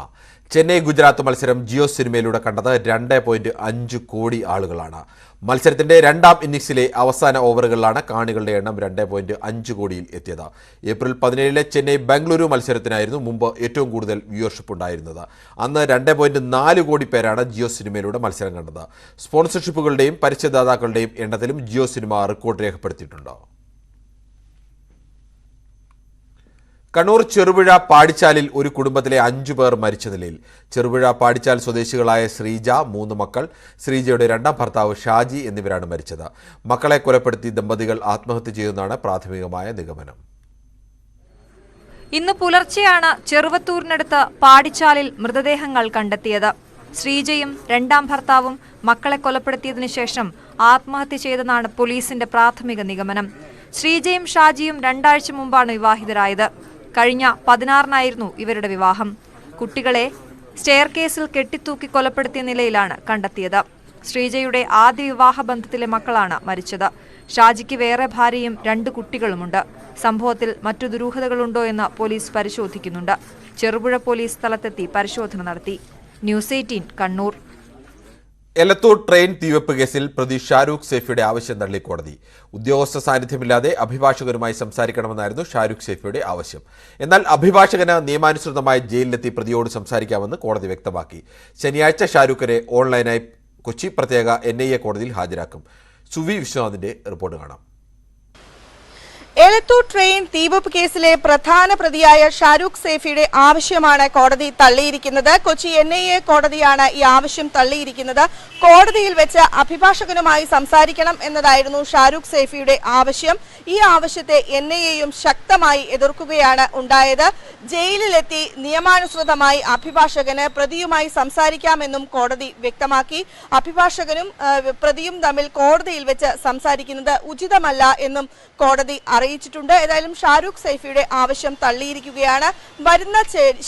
ചെന്നൈ ഗുജറാത്ത് മത്സരം ജിയോ സിനിമയിലൂടെ കണ്ടത് 2.5 കോടി ആളുകളാണ്. മത്സരത്തിന്റെ 2ാം ഇന്നിംഗ്സിലെ അവസാന ഓവറുകളിലാണ് കാണികളുടെ എണ്ണം 2.5 കോടിയിൽ എത്തിയത്. ഏപ്രിൽ 17 ചെന്നൈ ബംഗളൂരു മത്സരത്തിനായിരുന്നു മുമ്പ് ഏറ്റവും കൂടുതൽ വ്യൂവർഷിപ്പ് ഉണ്ടായിരുന്നത്. അന്ന് 2.4 കോടി പേരാണ് ജിയോ സിനിമയിലൂടെ മത്സരം കണ്ടത്. സ്പോൺസർഷിപ്പുകളുടെയും പരസ്യദാതാക്കളുടെയും എണ്ണത്തിലും ജിയോ സിനിമ റെക്കോർഡ് രേഖപ്പെടുത്തിയിട്ടുണ്ട്. കണ്ണൂർ ചെറുപുഴ പാടിച്ചാലിൽ ഒരു കുടുംബത്തിലെ 5 പേർ മരിച്ച നിലയിൽ. ചെറുപുഴ പാടിച്ചാൽ സ്വദേശികളായ ശ്രീജ, 3 മക്കൾ, ശ്രീജയുടെ 2ാം ഭർത്താവ് ഷാജി എന്നിവരാണ് മരിച്ചത്. മക്കളെ കൊലപ്പെടുത്തി ദമ്പതികൾ ആത്മഹത്യ ചെയ്യുന്നതാണ് പ്രാഥമികമായ നിഗമനം. ഇന്ന് പുലർച്ചെയാണ് ചെറുവത്തൂരിനടുത്ത് പാടിച്ചാലിൽ മൃതദേഹങ്ങൾ കണ്ടെത്തിയത്. ശ്രീജയും 2ാം ഭർത്താവും മക്കളെ കൊലപ്പെടുത്തിയതിനു ശേഷം ആത്മഹത്യ ചെയ്തെന്നാണ് പോലീസിന്റെ പ്രാഥമിക നിഗമനം. ശ്രീജയും ഷാജിയും 2 ആഴ്ച മുമ്പാണ് വിവാഹിതരായത്. കഴിഞ്ഞ 16-നായിരുന്നു ഇവരുടെ വിവാഹം. കുട്ടികളെ സ്റ്റെയർ കേസിൽ കെട്ടിത്തൂക്കി കൊലപ്പെടുത്തിയ നിലയിലാണ് കണ്ടെത്തിയത്. ശ്രീജയുടെ ആദ്യ വിവാഹ ബന്ധത്തിലെ മക്കളാണ് മരിച്ചത്. ഷാജിക്ക് വേറെ ഭാര്യയും 2 കുട്ടികളുമുണ്ട്. സംഭവത്തിൽ മറ്റു ദുരൂഹതകളുണ്ടോ എന്ന് പോലീസ് പരിശോധിക്കുന്നുണ്ട്. ചെറുപുഴ പോലീസ് സ്ഥലത്തെത്തി പരിശോധന നടത്തി. ന്യൂസ് 18 കണ്ണൂർ. എലത്തൂർ ട്രെയിൻ തീവെപ്പ് കേസിൽ പ്രതി ഷാരൂഖ് സേഫിയുടെ ആവശ്യം തള്ളി കോടതി. ഉദ്യോഗസ്ഥ സാന്നിധ്യമില്ലാതെ അഭിഭാഷകരുമായി സംസാരിക്കണമെന്നായിരുന്നു ഷാരൂഖ് സേഫിയുടെ ആവശ്യം. എന്നാൽ അഭിഭാഷകന് നിയമാനുസൃതമായി ജയിലിലെത്തി പ്രതിയോട് സംസാരിക്കാമെന്ന് കോടതി വ്യക്തമാക്കി. ശനിയാഴ്ച ഷാരൂഖിനെ ഓൺലൈനായി കൊച്ചി പ്രത്യേക NIA കോടതിയിൽ ഹാജരാക്കും. സുവി വിശ്വനാഥിന്റെ റിപ്പോർട്ട് കാണാം. എലത്തൂർ ട്രെയിൻ തീവെപ്പ് കേസിലെ പ്രധാന പ്രതിയായ ഷാരൂഖ് സേഫിയുടെ ആവശ്യമാണ് കോടതി തള്ളിയിരിക്കുന്നത്. കൊച്ചി NIA കോടതിയാണ് ഈ ആവശ്യം തള്ളിയിരിക്കുന്നത്. കോടതിയിൽ വെച്ച് അഭിഭാഷകനുമായി സംസാരിക്കണം എന്നതായിരുന്നു ഷാരൂഖ് സേഫിയുടെ ആവശ്യം. ഈ ആവശ്യത്തെ NIAയും ശക്തമായി എതിർക്കുകയാണ് ഉണ്ടായത്. ജയിലിലെത്തി നിയമാനുസൃതമായി അഭിഭാഷകന് പ്രതിയുമായി സംസാരിക്കാമെന്നും കോടതി വ്യക്തമാക്കി. അഭിഭാഷകനും പ്രതിയും തമ്മിൽ കോടതിയിൽ വെച്ച് സംസാരിക്കുന്നത് ഉചിതമല്ല എന്നും കോടതി അറിയിച്ചിട്ടുണ്ട്. ഏതായാലും ഷാരൂഖ് സേഫിയുടെ ആവശ്യം തള്ളിയിരിക്കുകയാണ്. വരുന്ന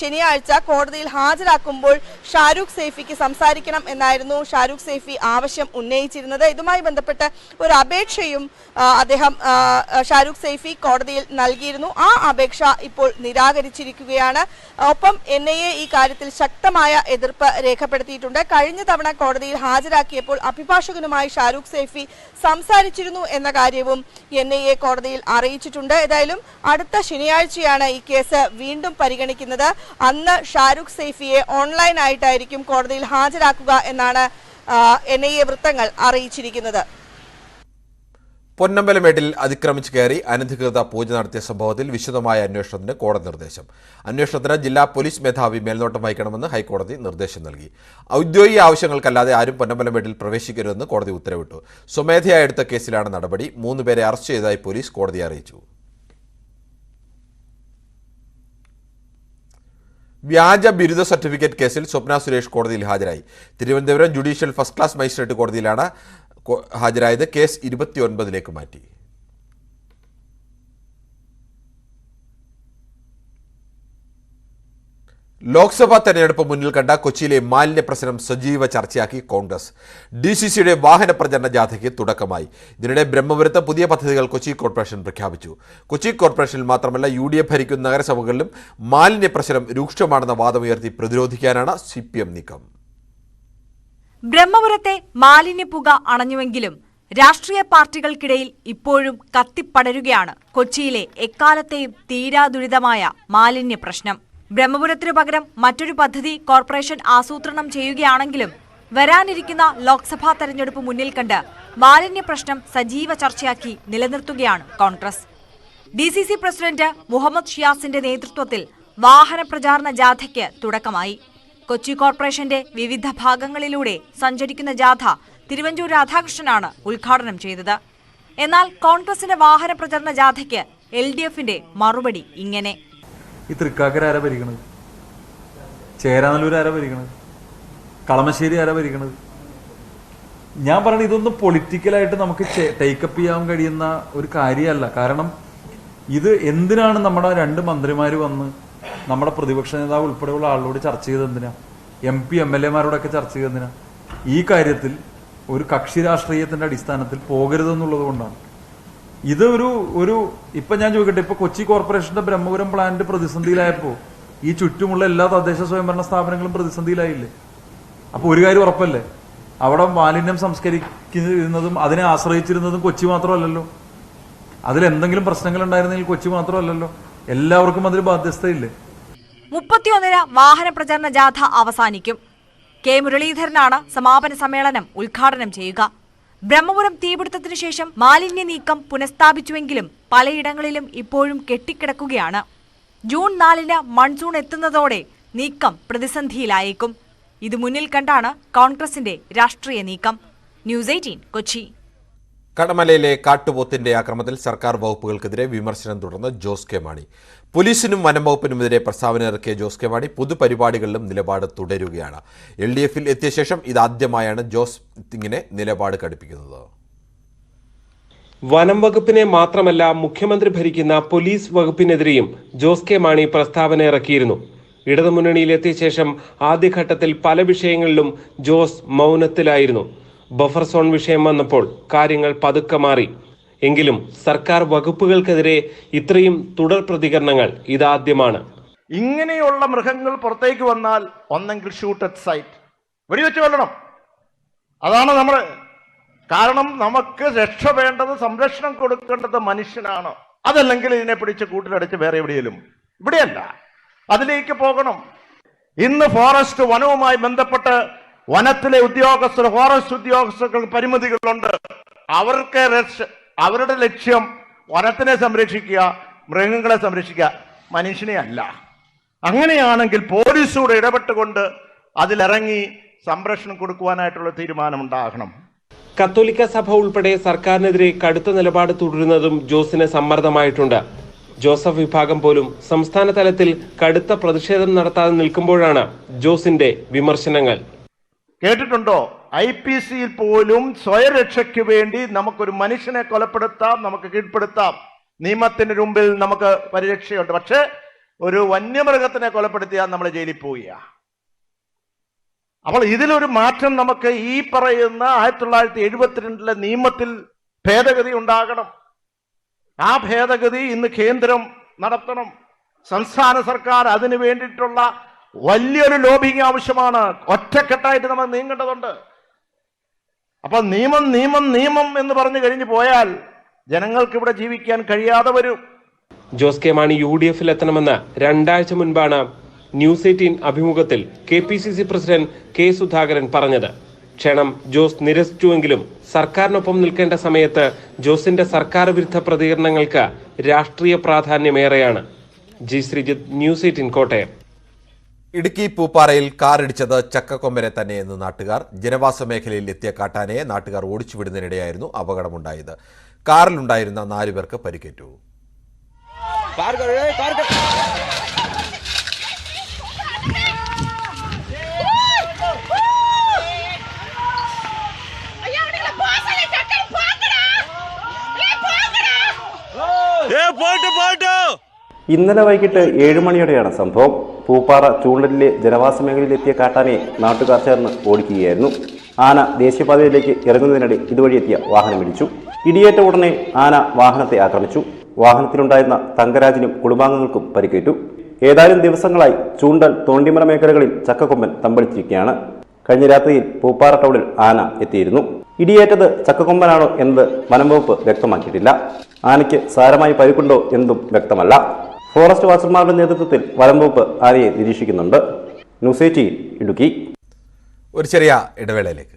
ശനിയാഴ്ച കോടതിയിൽ ഹാജരാക്കുമ്പോൾ ഷാരൂഖ് സേഫിക്ക് സംസാരിക്കണം എന്നായിരുന്നു ഷാരൂഖ് സേഫി ആവശ്യം ഉന്നയിച്ചിരുന്നത്. ഇതുമായി ബന്ധപ്പെട്ട് ഒരു അപേക്ഷയും അദ്ദേഹം ഷാരൂഖ് സേഫി കോടതിയിൽ നൽകിയിരുന്നു. ആ അപേക്ഷ ഇപ്പോൾ നിരാകരിച്ചിരിക്കുകയാണ്. ഒപ്പം NIA ഈ കാര്യത്തിൽ ശക്തമായ എതിർപ്പ് രേഖപ്പെടുത്തിയിട്ടുണ്ട്. കഴിഞ്ഞ തവണ കോടതിയിൽ ഹാജരാക്കിയപ്പോൾ അഭിഭാഷകനുമായി ഷാരൂഖ് സേഫി സംസാരിച്ചിരുന്നു എന്ന കാര്യവും NIA കോടതിയിൽ അറിയിച്ചിട്ടുണ്ട്. ഏതായാലും അടുത്ത ശനിയാഴ്ചയാണ് ഈ കേസ് വീണ്ടും പരിഗണിക്കുന്നത്. അന്ന് ഷാരൂഖ് സേഫിയെ ഓൺലൈനായിട്ടായിരിക്കും കോടതിയിൽ ഹാജരാക്കുക എന്നാണ് NIA വൃത്തങ്ങൾ അറിയിച്ചിരിക്കുന്നത്. പൊന്നമ്പലമേട്ടിൽ അതിക്രമിച്ച് കയറി അനധികൃത പൂജ നടത്തിയ സംഭവത്തിൽ വിശദമായ അന്വേഷണത്തിന് കോടതി നിർദ്ദേശം. അന്വേഷണത്തിന് ജില്ലാ പോലീസ് മേധാവി മേൽനോട്ടം വഹിക്കണമെന്ന് ഹൈക്കോടതി നിർദ്ദേശം നൽകി. ഔദ്യോഗിക ആവശ്യങ്ങൾക്കല്ലാതെ ആരും പൊന്നമ്പലമേട്ടിൽ പ്രവേശിക്കരുതെന്ന് കോടതി ഉത്തരവിട്ടു. സ്വമേധയാ എടുത്ത കേസിലാണ് നടപടി. 3 പേരെ അറസ്റ്റ് ചെയ്തതായി പോലീസ് കോടതിയെ അറിയിച്ചു. വ്യാജ ബിരുദ സർട്ടിഫിക്കറ്റ് കേസിൽ സ്വപ്ന സുരേഷ് കോടതിയിൽ ഹാജരായി. Thiruvananthapuram judicial first class magistrate കോടതിയിലാണ് ഹാജരായത് കേസ് 29ലേക്ക് മാറ്റി. ലോക്സഭാ തെരഞ്ഞെടുപ്പ് മുന്നിൽ കണ്ട കൊച്ചിയിലെ മാലിന്യ പ്രശ്നം സജീവ ചർച്ചയാക്കി കോൺഗ്രസ്. DCCയുടെ വാഹന പ്രചരണ ജാഥയ്ക്ക് തുടക്കമായി. ഇതിനിടെ ബ്രഹ്മപുരത്ത് പുതിയ പദ്ധതികൾ കൊച്ചി കോർപ്പറേഷൻ പ്രഖ്യാപിച്ചു. കൊച്ചി കോർപ്പറേഷനിൽ മാത്രമല്ല UDF ഭരിക്കുന്ന നഗരസഭകളിലും മാലിന്യ പ്രശ്നം രൂക്ഷമാണെന്ന വാദമുയർത്തി പ്രതിരോധിക്കാനാണ് CPM നീക്കം. ബ്രഹ്മപുരത്തെ മാലിന്യപ്പുക അണഞ്ഞുവെങ്കിലും രാഷ്ട്രീയ പാർട്ടികൾക്കിടയിൽ ഇപ്പോഴും കത്തിപ്പടരുകയാണ് കൊച്ചിയിലെ എക്കാലത്തെയും തീരാദുരിതമായ മാലിന്യ പ്രശ്നം. ബ്രഹ്മപുരത്തിനു പകരം മറ്റൊരു പദ്ധതി കോർപ്പറേഷൻ ആസൂത്രണം ചെയ്യുകയാണെങ്കിലും വരാനിരിക്കുന്ന ലോക്സഭാ തെരഞ്ഞെടുപ്പ് മുന്നിൽ കണ്ട് മാലിന്യ പ്രശ്നം സജീവ ചർച്ചയാക്കി നിലനിർത്തുകയാണ് കോൺഗ്രസ്. DCC പ്രസിഡന്റ് മുഹമ്മദ് ഷിയാസിന്റെ നേതൃത്വത്തിൽ വാഹന പ്രചാരണ ജാഥയ്ക്ക് തുടക്കമായി. കൊച്ചി കോർപ്പറേഷന്റെ വിവിധ ഭാഗങ്ങളിലൂടെ സഞ്ചരിക്കുന്ന ജാഥ തിരുവഞ്ചൂർ രാധാകൃഷ്ണനാണ് ഉദ്ഘാടനം ചെയ്തത്. എന്നാൽ കോൺഗ്രസിന്റെ വാഹന പ്രചരണ ജാഥയ്ക്ക് LDFന്റെ മറുപടി ഇങ്ങനെ: ഈ തൃക്കാക്കര ആരാ ഭരിക്കണത്? ചേരാനല്ലൂർ ആരാ ഭരിക്കണത്? കളമശ്ശേരി ആരാ ഭരിക്കണത്? ഞാൻ പറഞ്ഞത് ഇതൊന്നും പൊളിറ്റിക്കലായിട്ട് നമുക്ക് ടേക്കപ്പ് ചെയ്യാൻ കഴിയുന്ന ഒരു കാര്യമല്ല. കാരണം ഇത് എന്തിനാണ് നമ്മുടെ 2 മന്ത്രിമാർ വന്ന് നമ്മുടെ പ്രതിപക്ഷ നേതാവ് ഉൾപ്പെടെയുള്ള ആളോട് ചർച്ച ചെയ്ത് എന്തിനാ? MP MLA-മാരോടൊക്കെ ചർച്ച ചെയ്ത് എന്തിനാ? ഈ കാര്യത്തിൽ ഒരു കക്ഷി രാഷ്ട്രീയത്തിന്റെ അടിസ്ഥാനത്തിൽ പോകരുതെന്നുള്ളത് കൊണ്ടാണ്. ഇത് ഇപ്പൊ ഞാൻ ചോദിക്കട്ടെ, ഇപ്പൊ കൊച്ചി കോർപ്പറേഷന്റെ ബ്രഹ്മപുരം പ്ലാന്റ് പ്രതിസന്ധിയിലായപ്പോ ഈ ചുറ്റുമുള്ള എല്ലാ തദ്ദേശ സ്വയംഭരണ സ്ഥാപനങ്ങളും പ്രതിസന്ധിയിലായില്ലേ? അപ്പൊ ഒരു കാര്യം ഉറപ്പല്ലേ, അവിടെ മാലിന്യം സംസ്കരിക്കുന്നതും അതിനെ ആശ്രയിച്ചിരുന്നതും കൊച്ചി മാത്രമല്ലല്ലോ. അതിലെന്തെങ്കിലും പ്രശ്നങ്ങൾ ഉണ്ടായിരുന്നെങ്കിൽ കൊച്ചി മാത്രമല്ലല്ലോ, എല്ലാവർക്കും അതിൽ ബാധ്യസ്ഥയില്ലേ? 31-ന് വാഹന പ്രചരണ ജാഥ അവസാനിക്കും. K. മുരളീധരനാണ് സമാപന സമ്മേളനം ഉദ്ഘാടനം ചെയ്യുക. ബ്രഹ്മപുരം തീപിടുത്തത്തിനു ശേഷം മാലിന്യ നീക്കം പുനഃസ്ഥാപിച്ചുവെങ്കിലും പലയിടങ്ങളിലും ഇപ്പോഴും കെട്ടിക്കിടക്കുകയാണ്. ജൂൺ 4-ന് മൺസൂൺ എത്തുന്നതോടെ നീക്കം പ്രതിസന്ധിയിലായേക്കും. ഇത് മുന്നിൽ കണ്ടാണ് കോൺഗ്രസിന്റെ രാഷ്ട്രീയ നീക്കം. ന്യൂസ് 18 കൊച്ചി. കടമലയിലെ കാട്ടുപോത്തിന്റെ ആക്രമണത്തിൽ സർക്കാർ വകുപ്പുകൾക്കെതിരെ വിമർശനം തുടർന്ന് ജോസ് കെ മാണി. പോലീസിനും വനം വകുപ്പിനുമെതിരെ പ്രസ്താവന ഇറക്കിയ ജോസ് കെ മാണി പൊതുപരിപാടികളിലും നിലപാട് തുടരുകയാണ്. LDFൽ എത്തിയ ശേഷം ഇതാദ്യമായാണ് ജോസ് ഇങ്ങനെ നിലപാട് കടുപ്പിക്കുന്നത്. വനം വകുപ്പിനെ മാത്രമല്ല മുഖ്യമന്ത്രി ഭരിക്കുന്ന പോലീസ് വകുപ്പിനെതിരെയും ജോസ് കെ മാണി പ്രസ്താവന ഇറക്കിയിരുന്നു. ഇടതുമുന്നണിയിലെത്തിയ ശേഷം ആദ്യഘട്ടത്തിൽ പല വിഷയങ്ങളിലും ജോസ് മൗനത്തിലായിരുന്നു. ബഫർ സോൺ വിഷയം വന്നപ്പോൾ കാര്യങ്ങൾ പതുക്കെ മാറി. എങ്കിലും സർക്കാർ വകുപ്പുകൾക്കെതിരെ ഇത്രയും തുടർ പ്രതികരണങ്ങൾ ഇതാദ്യമാണ്. ഇങ്ങനെയുള്ള മൃഗങ്ങൾ പുറത്തേക്ക് വന്നാൽ ഒന്നെങ്കിൽ ഷൂട്ട് അറ്റ് സൈറ്റ്, വെടിവെച്ച് കൊല്ലണം. അതാണ് നമ്മൾ. കാരണം നമുക്ക് രക്ഷ വേണ്ടത്, സംരക്ഷണം കൊടുക്കേണ്ടത് മനുഷ്യനാണ്. അതല്ലെങ്കിൽ ഇതിനെ പിടിച്ച് കൂട്ടിലടച്ച് വേറെ എവിടെയെങ്കിലും, ഇവിടെയല്ല, അതിലേക്ക് പോകണം. ഇന്ന് ഫോറസ്റ്റ് വനവുമായി ബന്ധപ്പെട്ട് വനത്തിലെ ഉദ്യോഗസ്ഥർ, ഫോറസ്റ്റ് ഉദ്യോഗസ്ഥർക്ക് പരിമിതികളുണ്ട്. അവരുടെ ലക്ഷ്യം വനത്തിനെ സംരക്ഷിക്കുക, മൃഗങ്ങളെ സംരക്ഷിക്കുക, മനുഷ്യനെ അല്ല. അങ്ങനെയാണെങ്കിൽ പോലീസോട് ഇടപെട്ടുകൊണ്ട് അതിലിറങ്ങി സംരക്ഷണം കൊടുക്കുവാനായിട്ടുള്ള തീരുമാനമുണ്ടാകണം. കത്തോലിക്ക സഭ ഉൾപ്പെടെ സർക്കാരിനെതിരെ കടുത്ത നിലപാട് തുടരുന്നതും ജോസിന് സമ്മർദ്ദമായിട്ടുണ്ട്. ജോസഫ് വിഭാഗം പോലും സംസ്ഥാന തലത്തിൽ കടുത്ത പ്രതിഷേധം നടത്താതെ നിൽക്കുമ്പോഴാണ് ജോസിന്റെ വിമർശനങ്ങൾ. കേട്ടിട്ടുണ്ടോ? IPCയിൽ പോലും സ്വയരക്ഷയ്ക്ക് വേണ്ടി നമുക്കൊരു മനുഷ്യനെ കൊലപ്പെടുത്താം, നമുക്ക് കീഴ്പ്പെടുത്താം, നിയമത്തിന് മുമ്പിൽ നമുക്ക് പരിരക്ഷയുണ്ട്. പക്ഷെ ഒരു വന്യമൃഗത്തിനെ കൊലപ്പെടുത്തിയാൽ നമ്മൾ ജയിലിൽ പോവുക. അപ്പോൾ ഇതിലൊരു മാറ്റം നമുക്ക് ഈ പറയുന്ന 1972 നിയമത്തിൽ ഭേദഗതി ഉണ്ടാകണം. ആ ഭേദഗതി ഇന്ന് കേന്ദ്രം നടത്തണം. സംസ്ഥാന സർക്കാർ അതിനു വേണ്ടിയിട്ടുള്ള വലിയൊരു ലോബിങ് ആവശ്യമാണ്. ഒറ്റക്കെട്ടായിട്ട് നമ്മൾ നീങ്ങേണ്ടതുണ്ട്. അപ്പൊ നിയമം നിയമം നിയമം എന്ന് പറഞ്ഞു കഴിഞ്ഞു പോയാൽ ജനങ്ങൾക്ക് ഇവിടെ ജീവിക്കാൻ കഴിയാതെ വരും. ജോസ് കെ മാണി UDFൽ എത്തണമെന്ന് 2 ആഴ്ച മുൻപാണ് ന്യൂസ് 18 അഭിമുഖത്തിൽ KPCC പ്രസിഡന്റ് K. സുധാകരൻ പറഞ്ഞത്. ക്ഷണം ജോസ് നിരസിച്ചുവെങ്കിലും സർക്കാരിനൊപ്പം നിൽക്കേണ്ട സമയത്ത് ജോസിന്റെ സർക്കാർ വിരുദ്ധ പ്രതികരണങ്ങൾക്ക് രാഷ്ട്രീയ പ്രാധാന്യമേറെയാണ്. G Sreejith, news 18 Kottayam. ഇടുക്കി പൂപ്പാറയിൽ കാറിടിച്ചത് ചക്കക്കൊമ്പനെ തന്നെയെന്ന് നാട്ടുകാർ. ജനവാസ മേഖലയിൽ എത്തിയ കാട്ടാനയെ നാട്ടുകാർ ഓടിച്ചുവിടുന്നതിനിടെയായിരുന്നു അപകടമുണ്ടായത്. കാറിലുണ്ടായിരുന്ന 4 പേർക്ക് പരിക്കേറ്റു. boss. ഇന്നലെ വൈകിട്ട് 7 മണിയോടെയാണ് സംഭവം. പൂപ്പാറ ചൂണ്ടലിലെ ജനവാസ മേഖലയിലെത്തിയ കാട്ടാനയെ നാട്ടുകാർ ചേർന്ന് ഓടിക്കുകയായിരുന്നു. ആന ദേശീയപാതയിലേക്ക് ഇറങ്ങുന്നതിനിടെ ഇതുവഴി എത്തിയ വാഹനമിടിച്ചു. ഇടിയേറ്റ ഉടനെ ആന വാഹനത്തെ ആക്രമിച്ചു. വാഹനത്തിലുണ്ടായിരുന്ന തങ്കരാജിനും കുടുംബാംഗങ്ങൾക്കും പരിക്കേറ്റു. ഏതാനും ദിവസങ്ങളായി ചൂണ്ടൽ തോണ്ടിമല മേഖലകളിൽ ചക്കക്കൊമ്പൻ തമ്പടിച്ചിരിക്കുകയാണ്. കഴിഞ്ഞ രാത്രിയിൽ പൂപ്പാറ ടൗണിൽ ആന എത്തിയിരുന്നു. ഇടിയേറ്റത് ചക്കക്കൊമ്പനാണോ എന്നത് വനംവകുപ്പ് വ്യക്തമാക്കിയിട്ടില്ല. ആനയ്ക്ക് സാരമായി പരിക്കുണ്ടോ എന്നതും വ്യക്തമല്ല. ഫോറസ്റ്റ് വാച്ചർമാരുടെ നേതൃത്വത്തിൽ വനംവകുപ്പ് ആനയെ നിരീക്ഷിക്കുന്നുണ്ട്. ന്യൂസ് 18 ഇടുക്കി. ഒരു ചെറിയ ഇടവേളയിലേക്ക്.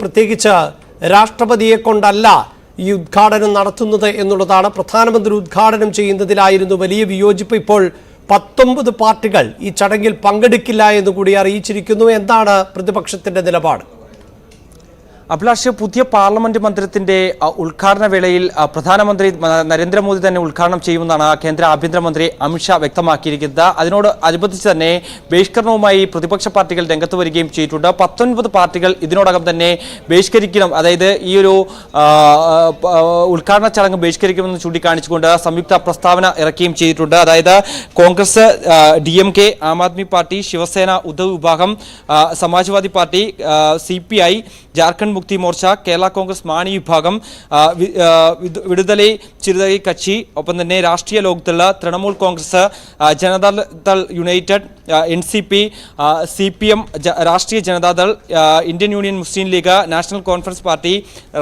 പ്രത്യേകിച്ച് രാഷ്ട്രപതിയെ കൊണ്ടല്ല ഈ ഉദ്ഘാടനം നടത്തുന്നത് എന്നുള്ളതാണ്. പ്രധാനമന്ത്രി ഉദ്ഘാടനം ചെയ്യുന്നതിലായിരുന്നു വലിയ വിയോജിപ്പ്. ഇപ്പോൾ 19 പാർട്ടികൾ ഈ ചടങ്ങിൽ പങ്കെടുക്കില്ല എന്നുകൂടി അറിയിച്ചിരിക്കുന്നു. എന്താണ് പ്രതിപക്ഷത്തിന്റെ നിലപാട്? അഭിലാഷ്, പുതിയ പാർലമെന്റ് മന്ദിരത്തിന്റെ ഉദ്ഘാടന വേളയിൽ പ്രധാനമന്ത്രി നരേന്ദ്രമോദി തന്നെ ഉദ്ഘാടനം ചെയ്യുമെന്നാണ് കേന്ദ്ര ആഭ്യന്തരമന്ത്രി അമിത്ഷാ വ്യക്തമാക്കിയിരിക്കുന്നത്. അതിനോട് അനുബന്ധിച്ച് തന്നെ ബഹിഷ്കരണവുമായി പ്രതിപക്ഷ പാർട്ടികൾ രംഗത്ത് വരികയും ചെയ്തിട്ടുണ്ട്. 19 പാർട്ടികൾ ഇതിനോടകം തന്നെ ബഹിഷ്കരിക്കണം, അതായത് ഈ ഒരു ഉദ്ഘാടന ചടങ്ങ് ബഹിഷ്കരിക്കുമെന്ന് ചൂണ്ടിക്കാണിച്ചുകൊണ്ട് സംയുക്ത പ്രസ്താവന ഇറക്കുകയും ചെയ്തിട്ടുണ്ട്. അതായത് കോൺഗ്രസ്, DMK, ആം ആദ്മി പാർട്ടി, ശിവസേന, ഉദ്ധവ് വിഭാഗം, സമാജ്വാദി പാർട്ടി, CPI, ജാർഖണ്ഡ് മുക്തി മോർച്ച, കേരള കോൺഗ്രസ് മാണി വിഭാഗം, വിടുതലൈ ചിറുതൈ കക്ഷി, ഒപ്പം തന്നെ Rashtriya Lok Dal, Trinamool Congress, Janata Dal United, NCP, CPM, Rashtriya Janata Dal, Indian Union Muslim League, National Conference party,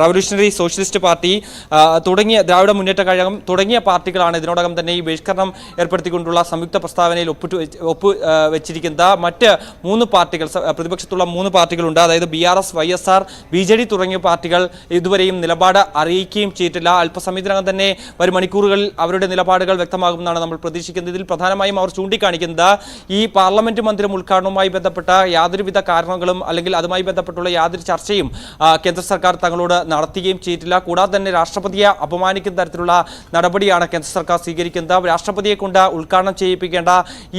Revolutionary Socialist party തുടങ്ങിയ ദ്രാവിഡ മുന്നേറ്റ കഴകം തുടങ്ങിയ പാർട്ടികളാണ് ഇതിനോടകം തന്നെ ഈ ബഹിഷ്കരണം ഏർപ്പെടുത്തിക്കൊണ്ടുള്ള സംയുക്ത പ്രസ്താവനയിൽ ഒപ്പുവെച്ചിരിക്കുന്നത്. മറ്റ് 3 പാർട്ടികൾ, പ്രതിപക്ഷത്തുള്ള 3 പാർട്ടികളുണ്ട്. അതായത് BRS, YSR, BJD തുടങ്ങിയ പാർട്ടികൾ ഇതുവരെയും നിലപാട് അറിയിക്കുകയും ചെയ്തിട്ടില്ല. അല്പസമയത്തിനകം തന്നെ വരും മണിക്കൂറുകളിൽ അവരുടെ നിലപാടുകൾ വ്യക്തമാകുമെന്നാണ് നമ്മൾ പ്രതീക്ഷിക്കുന്നത്. ഇതിൽ പ്രധാനമായും അവർ ചൂണ്ടിക്കാണിക്കുന്നത് ഈ പാർലമെന്റ് മന്ദിരം ഉദ്ഘാടനവുമായി ബന്ധപ്പെട്ട യാതൊരുവിധ കാരണങ്ങളും അല്ലെങ്കിൽ അതുമായി ബന്ധപ്പെട്ടുള്ള യാതൊരു ചർച്ചയും കേന്ദ്ര സർക്കാർ തങ്ങളോട് നടത്തുകയും ചെയ്തിട്ടില്ല. കൂടാതെ തന്നെ രാഷ്ട്രപതിയെ അപമാനിക്കുന്ന തരത്തിലുള്ള നടപടിയാണ് കേന്ദ്ര സർക്കാർ സ്വീകരിക്കുന്നത്. രാഷ്ട്രപതിയെ കൊണ്ട് ഉദ്ഘാടനം ചെയ്യിപ്പിക്കേണ്ട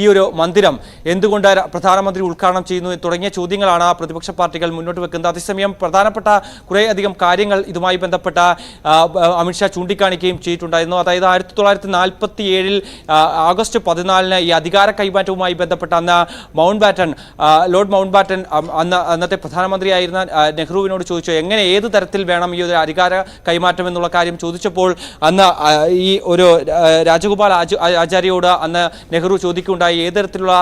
ഈ ഒരു മന്ദിരം എന്തുകൊണ്ട് പ്രധാനമന്ത്രി ഉദ്ഘാടനം ചെയ്യുന്നു തുടങ്ങിയ ചോദ്യങ്ങളാണ് പ്രതിപക്ഷ പാർട്ടികൾ മുന്നോട്ട് വെക്കുന്നത്. അതേസമയം പ്രധാനപ്പെട്ട കുറേയധികം കാര്യങ്ങൾ ഇതുമായി ബന്ധപ്പെട്ട അമിത്ഷാ ചൂണ്ടിക്കാണിക്കുകയും ചെയ്തിട്ടുണ്ടായിരുന്നു. അതായത് 1947 ആഗസ്റ്റ് 14 ഈ അധികാര കൈമാറ്റവുമായി ബന്ധപ്പെട്ട അന്ന് ലോർഡ് മൗണ്ട് ബാറ്റൻ അന്നത്തെ പ്രധാനമന്ത്രിയായിരുന്ന നെഹ്റുവിനോട് ചോദിച്ചു എങ്ങനെ ഏത് തരത്തിൽ വേണം ഈ ഒരു അധികാര കൈമാറ്റം എന്നുള്ള കാര്യം ചോദിച്ചപ്പോൾ അന്ന് ഈ ഒരു രാജഗോപാൽ ആചാര്യയോട് അന്ന് നെഹ്റു ചോദിക്കുകയുണ്ടായി ഏത് തരത്തിലുള്ള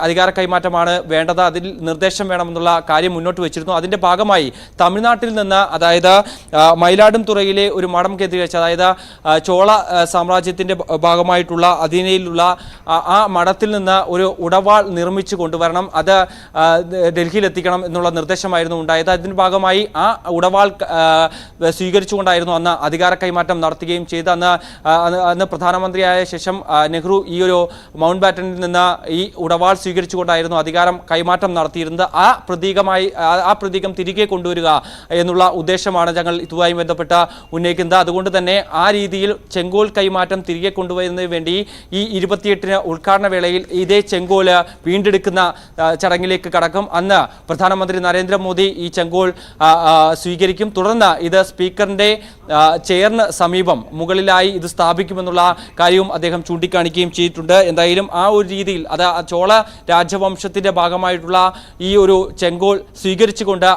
അധികാര കൈമാറ്റമാണ് വേണ്ടത്, അതിൽ നിർദ്ദേശം വേണമെന്നുള്ള കാര്യം മുന്നോട്ട് വെച്ചിരുന്നു. അതിന്റെ ഭാഗമായി തമിഴ്നാട്ടിൽ നിന്ന്, അതായത് മയിലാടുംതുറയിലെ ഒരു മഠം കേന്ദ്രീകരിച്ച്, അതായത് ചോള സാമ്രാജ്യത്തിന്റെ ഭാഗമായിട്ടുള്ള അധീനയിലുള്ള ആ മഠത്തിൽ നിന്ന് ഒരു ഉടവാൾ നിർമ്മിച്ചു കൊണ്ടുവരണം, അത് ഡൽഹിയിൽ എത്തിക്കണം എന്നുള്ള നിർദ്ദേശമായിരുന്നു ഉണ്ടായത്. അതിന്റെ ഭാഗമായി ആ ഉടവാൾ സ്വീകരിച്ചുകൊണ്ടായിരുന്നു അന്ന് അധികാര കൈമാറ്റം നടത്തുകയും ചെയ്ത് അന്ന് പ്രധാനമന്ത്രിയായ ശേഷം നെഹ്റു ഈ ഒരു മൗണ്ട് ബാറ്റനിൽ നിന്ന് ഈ ഉടവാൾ സ്വീകരിച്ചുകൊണ്ടായിരുന്നു അധികാരം കൈമാറ്റം നടത്തിയിരുന്നത്. ആ പ്രതീകം തിരികെ കൊണ്ടുവരിക എന്നുള്ള ഉദ്ദേശമാണ് ഞങ്ങൾ ഇതുമായി ബന്ധപ്പെട്ട് ഉന്നയിക്കുന്നത്. അതുകൊണ്ട് തന്നെ ആ രീതിയിൽ ചെങ്കോൽ കൈമാറ്റം തിരികെ കൊണ്ടുവരുന്നതിന് വേണ്ടി ഈ 28-ന് ഉദ്ഘാടന വേളയിൽ ഇതേ ചെങ്കോല് വീണ്ടെടുക്കുന്ന ചടങ്ങിലേക്ക് കടക്കും. അന്ന് പ്രധാനമന്ത്രി നരേന്ദ്രമോദി ഈ ചെങ്കോൽ സ്വീകരിക്കും. തുടർന്ന് ഇത് സ്പീക്കറിന്റെ ചെയറിന് സമീപം മുകളിലായി ഇത് സ്ഥാപിക്കുമെന്നുള്ള കാര്യവും അദ്ദേഹം ചൂണ്ടിക്കാണിക്കുകയും ചെയ്തിട്ടുണ്ട്. എന്തായാലും ആ ഒരു രീതിയിൽ അത് ചോള രാജവംശത്തിന്റെ ഭാഗമായിട്ടുള്ള ഈ ഒരു ചെങ്കോൽ സ്വീകരിച്ചുകൊണ്ട്